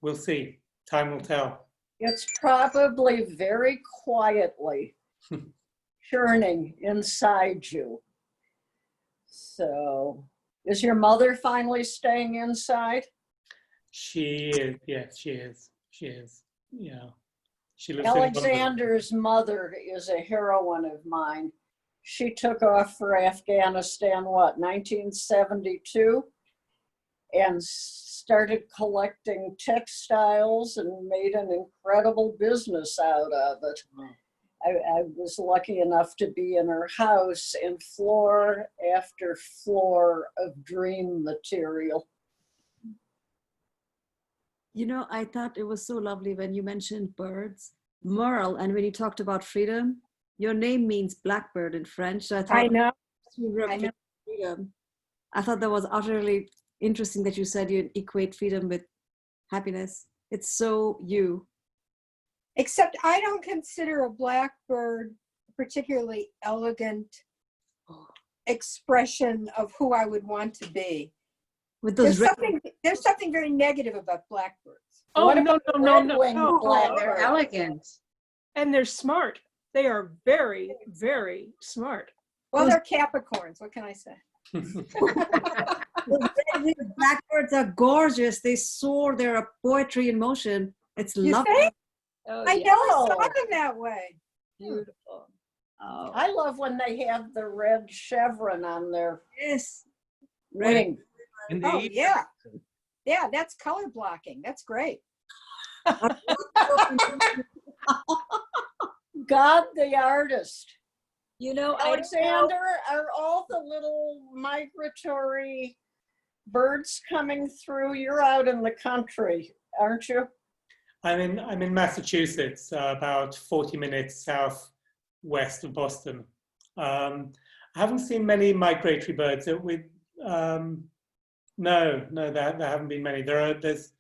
we'll see. Time will tell. It's probably very quietly churning inside you. So, is your mother finally staying inside? She is, yes, she is. She is, yeah. She lives Alexander's mother is a heroine of mine. She took off for Afghanistan, what, 1972? And started collecting textiles and made an incredible business out of it. I was lucky enough to be in her house, and floor after floor of dream material. You know, I thought it was so lovely when you mentioned birds, Merle, and when you talked about freedom. Your name means blackbird in French. So I know. I know. Freedom. I thought that was utterly interesting that you said you equate freedom with happiness. It's so you. Except I don't consider a blackbird a particularly elegant expression of who I would want to be. With those there's something very negative about blackbirds. Oh, What no, about no, no, no, red-winged no. blackbird? They're elegant. And they're smart. They are very, very smart. Well, they're Capricorns. What can I say? The red-winged blackbirds are gorgeous. They soar. They're a poetry in motion. It's You lovely. think? Oh, I yeah. never saw them that way. Beautiful. Oh, I love when they have the red chevron on their Yes. wing. And Oh, they- yeah. Yeah, that's color blocking. That's great. God the artist. you know, Alexander, are all the little migratory birds coming through? You're out in the country, aren't you? I'm in Massachusetts, about 40 minutes southwest of Boston. I haven't seen many migratory birds. No, there haven't been many. There's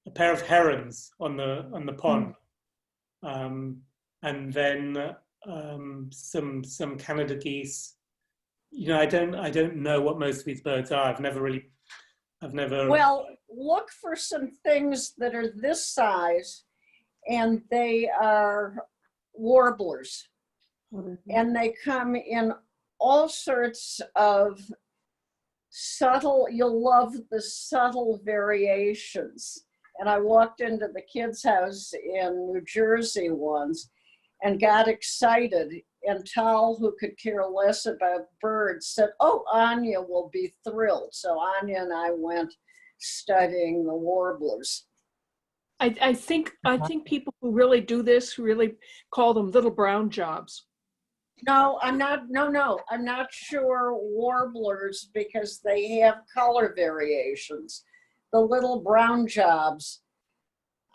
a pair of herons on the pond, and then some Canada geese. You know, I don't know what most of these birds are. I've never. Well, look for some things that are this size, and they are warblers. And they come in all sorts of subtle, you'll love the subtle variations. And I walked into the kids' house in New Jersey once and got excited. And Tal, who could care less about birds, said, "Oh, Anya will be thrilled." So Anya and I went studying the warblers. I think people who really do this really call them little brown jobs. No, I'm not sure warblers, because they have color variations. The little brown jobs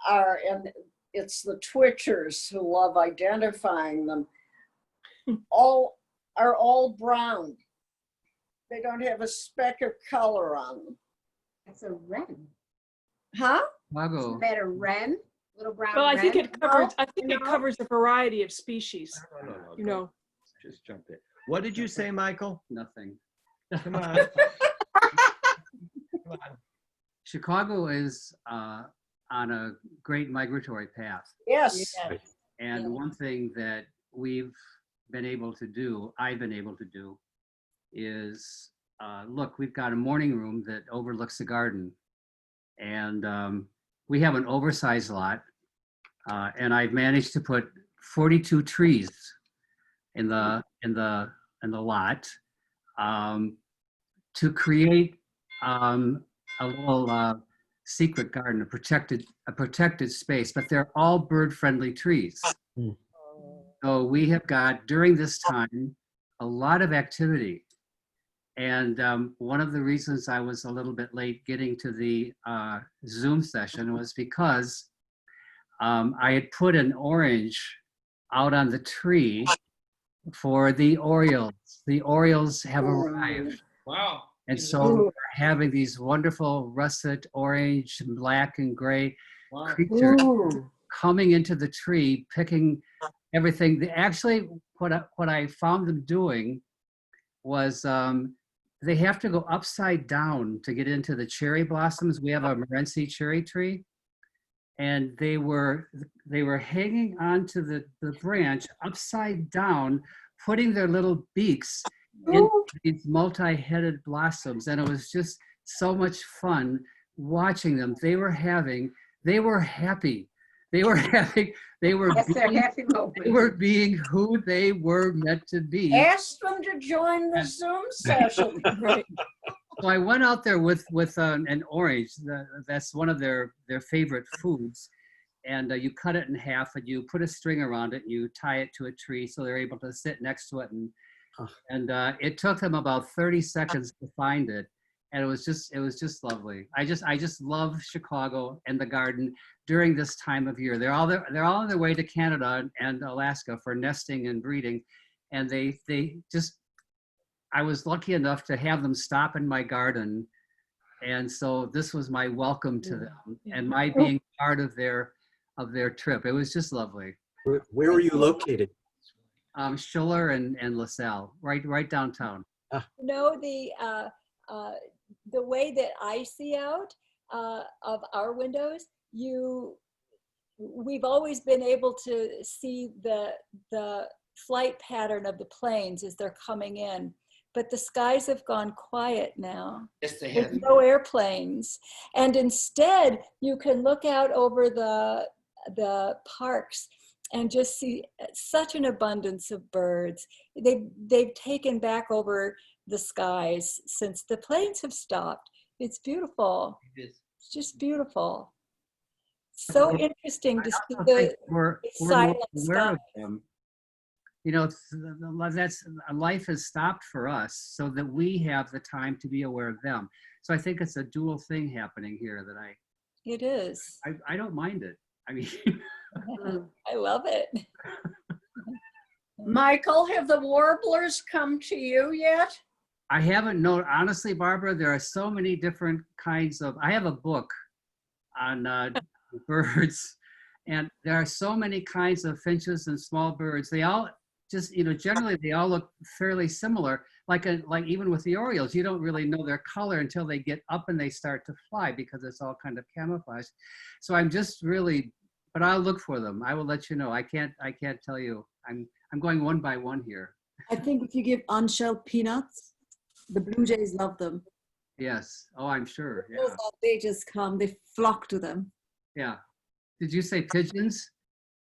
are, and it's the twitchers who love identifying them, are all brown. They don't have a speck of color on them. It's a wren. Huh? Wago. Is that a wren? Little brown Well, I wren? think it covers. I think it No. covers a variety of species. No, You know. just jump in. What did you say, Michael? Nothing. Come on. Chicago is on a great migratory path. Yes. Yeah. And one thing that we've been able to do, I've been able to do, is look, we've got a morning room that overlooks the garden. And we have an oversized lot. And I've managed to put 42 trees in the lot to create a little secret garden, a protected space, but they're all bird-friendly trees. Mm. So we have got, during this time, a lot of activity. And one of the reasons I was a little bit late getting to the Zoom session was because I had put an orange out on the tree for the Orioles. The Orioles have arrived. Wow. And so we're having these wonderful russet orange, black and gray Wow. creatures coming into the tree, picking everything. Actually, what I found them doing was they have to go upside down to get into the cherry blossoms. We have a Morenci cherry tree. And they were hanging onto the branch upside down, putting their little beaks in these multi-headed blossoms. And it was just so much fun watching them. They were happy. They were Yes, they're happy they were being who they were meant to be. Ask them to join the Zoom session. Right. So I went out there with an orange. That's one of their favorite foods. And you cut it in half and you put a string around it and you tie it to a tree so they're able to sit next to it. And it took them about 30 seconds to find it. And it was just lovely. I just love Chicago and the garden during this time of year. They're all on their way to Canada and Alaska for nesting and breeding. And they just, I was lucky enough to have them stop in my garden. And so this was my welcome to them and my being part of their trip. It was just lovely. Where are you located? Schiller and LaSalle, right downtown. You know, the way that I see out of our windows, we've always been able to see the flight pattern of the planes as they're coming in. But the skies have gone quiet now. Yes, they have. There's no airplanes. And instead, you can look out over the parks and just see such an abundance of birds. They've taken back over the skies since the planes have stopped. It's beautiful. It is. It's just beautiful. So interesting to see We're the more silent aware sky. of them. You know, that's life has stopped for us so that we have the time to be aware of them. So I think it's a dual thing happening here that It is. I don't mind it. I mean, I love it. Michael, have the warblers come to you yet? I haven't known, honestly, Barbara, there are so many different kinds of, I have a book on birds, and there are so many kinds of finches and small birds. They all just, generally they all look fairly similar. Like even with the Orioles, you don't really know their color until they get up and they start to fly because it's all kind of camouflage. So I'm just really, but I'll look for them. I will let you know. I can't tell you. I'm going one by one here. I think if you give unshelled peanuts, the blue jays love them. Yes. Oh, I'm sure. Yeah. They just come, they flock to them. Yeah. Did you say pigeons?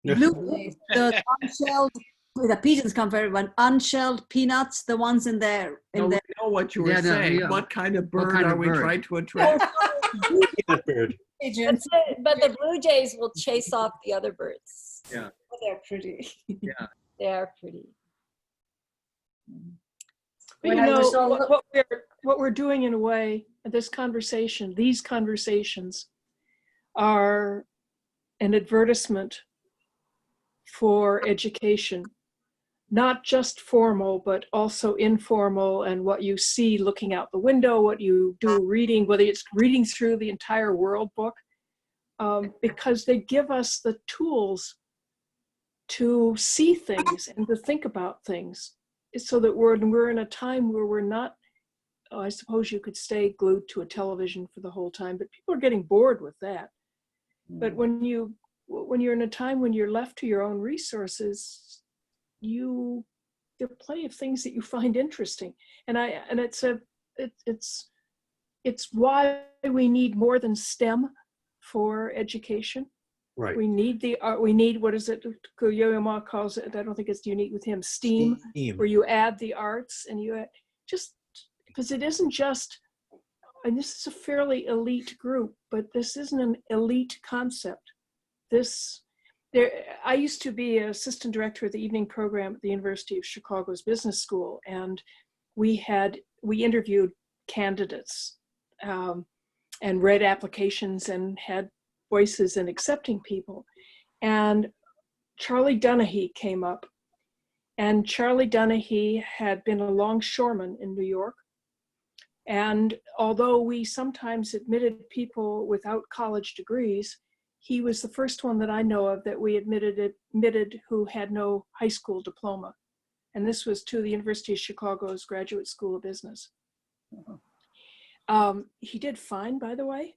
Blue jays, the unshelled, the pigeons come for everyone. Unshelled peanuts, the ones in there. No, we know what you were saying. yeah. What kind of What bird kind are of we bird? trying to attract? Peanut bird. But the blue jays will chase off the other birds. Yeah. They're pretty. Yeah. They are pretty. But When you I know, was all- what we're doing in a way, these conversations are an advertisement for education, not just formal, but also informal, and what you see looking out the window, what you do reading, whether it's reading through the entire World Book, because they give us the tools to see things and to think about things, so that we're in a time where we're not I suppose you could stay glued to a television for the whole time, but people are getting bored with that. But when you're in a time when you're left to your own resources, there are plenty of things that you find interesting. And it's why we need more than STEM for education. Right. We need we need, what is it, Yo-Yo Ma calls it, I don't think it's unique with him, STEAM, where you add the arts and you add, just because it isn't just, and this is a fairly elite group, but this isn't an elite concept. I used to be an assistant director of the evening program at the University of Chicago's Business School, and we interviewed candidates and read applications and had voices in accepting people. And Charlie Donahue came up, and Charlie Donahue had been a longshoreman in New York. And although we sometimes admitted people without college degrees, he was the first one that I know of that we admitted who had no high school diploma. And this was to the University of Chicago's Graduate School of Business. He did fine, by the way.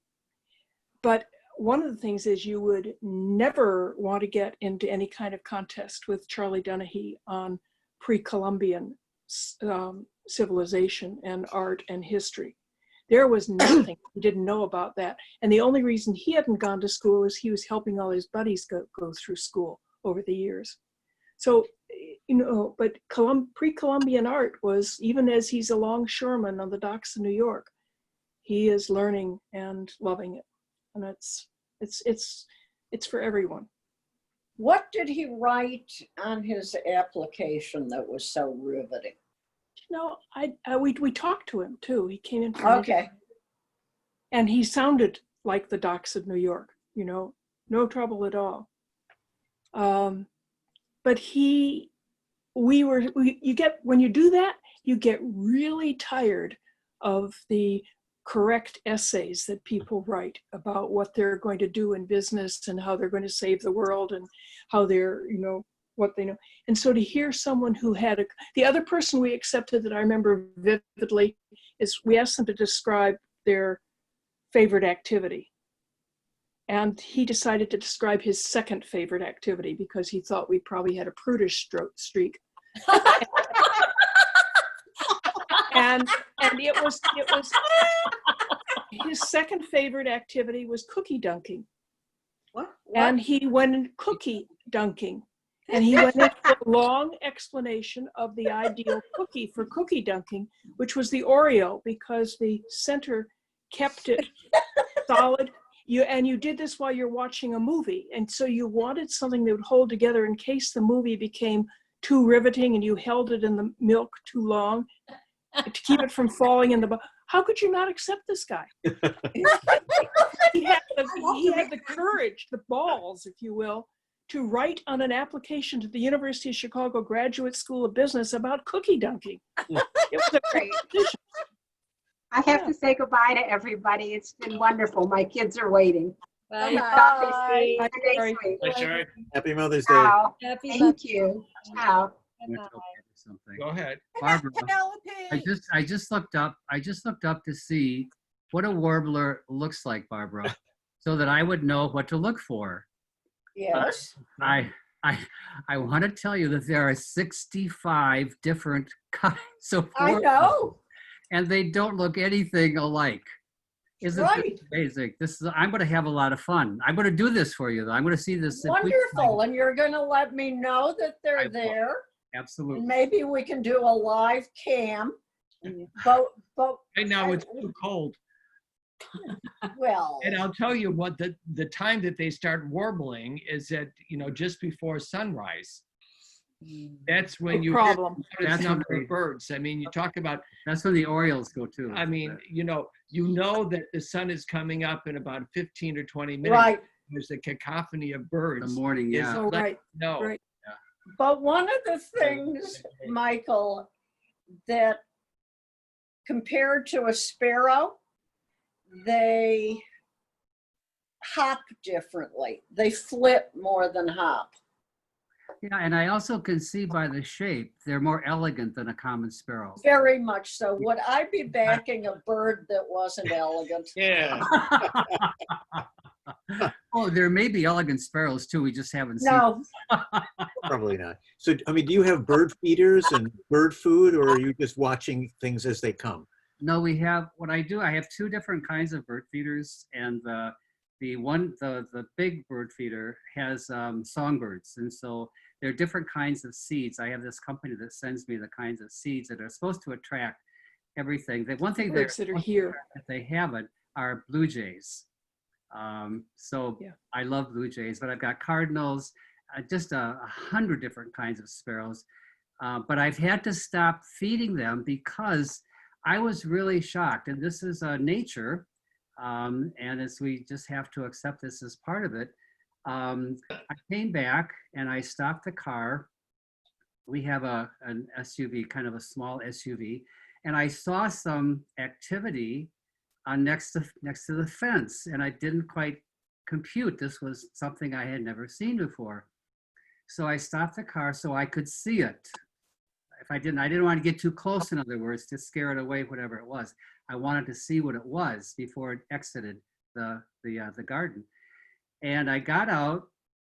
But one of the things is you would never want to get into any kind of contest with Charlie Donahue on pre-Columbian civilization and art and history. There was nothing he didn't know about that. And the only reason he hadn't gone to school is he was helping all his buddies go through school over the years. So, but pre-Columbian art was, even as he's a longshoreman on the docks of New York, he is learning and loving it. And it's for everyone. What did he write on his application that was so riveting? We talked to him too. He came in from Okay. and he sounded like the docks of New York, no trouble at all. But when you do that, you get really tired of the correct essays that people write about what they're going to do in business and how they're going to save the world and how they're, what they know. And so to hear someone who had the other person we accepted that I remember vividly is we asked them to describe their favorite activity. And he decided to describe his second favorite activity because he thought we probably had a prudish streak. and it was his second favorite activity was cookie dunking. What? And he went cookie dunking. And he went into a long explanation of the ideal cookie for cookie dunking, which was the Oreo, because the center kept it solid. You did this while you're watching a movie. And so you wanted something that would hold together in case the movie became too riveting and you held it in the milk too long to keep it from falling in the... How could you not accept this guy? He had the courage, the balls, if you will, to write on an application to the University of Chicago Graduate School of Business about cookie dunking. It was a great decision. I have to say goodbye to everybody. It's been wonderful. My kids are waiting. Bye. Bye. Bye. Next week. Sure. Happy Mother's Day. Ciao. Happy Thank you. Ciao. Something. Go ahead. Barbara, Penelope. I just looked up to see what a warbler looks like, Barbara, so that I would know what to look for. Yes. I want to tell you that there are 65 different kinds of I warblers, know. and they don't look anything alike. Isn't Right. this amazing? I'm going to have a lot of fun. I'm going to do this for you, though. I'm going to see this. Wonderful. And you're going to let me know that I they're will. there. Absolutely. And maybe we can do a live cam. But Right now it's too cold. well, And I'll tell you what, the time that they start warbling is at, just before sunrise. That's when No you problem. get That's a when number of birds. I mean, you talk about, That's when the Orioles go too. I mean, you know that the sun is coming up in about 15 or 20 minutes. right. There's a cacophony of the birds. morning, Is yeah. Oh, let right. you know. Right. But one of the things, Michael, that compared to a sparrow, they hop differently. They flip more than hop. Yeah, and I also can see by the shape, they're more elegant than a common sparrow. Very much so. Would I be backing a bird that wasn't elegant? Yeah. Oh, there may be elegant sparrows too. We just haven't seen. No, Probably not. So, I mean, do you have bird feeders and bird food, or are you just watching things as they come? No, we have, what I do, I have two different kinds of bird feeders, and the big bird feeder has songbirds, and so there are different kinds of seeds. I have this company that sends me the kinds of seeds that are supposed to attract everything. The one thing Birds that are here. that they haven't are blue jays. So Yeah. I love blue jays, but I've got cardinals, just 100 different kinds of sparrows. But I've had to stop feeding them because I was really shocked. And this is nature. And as we just have to accept this as part of it, I came back and I stopped the car. We have an SUV, kind of a small SUV, and I saw some activity next to the fence, and I didn't quite compute this was something I had never seen before. So I stopped the car so I could see it. If I didn't want to get too close, in other words, to scare it away, whatever it was. I wanted to see what it was before it exited the garden. And I got out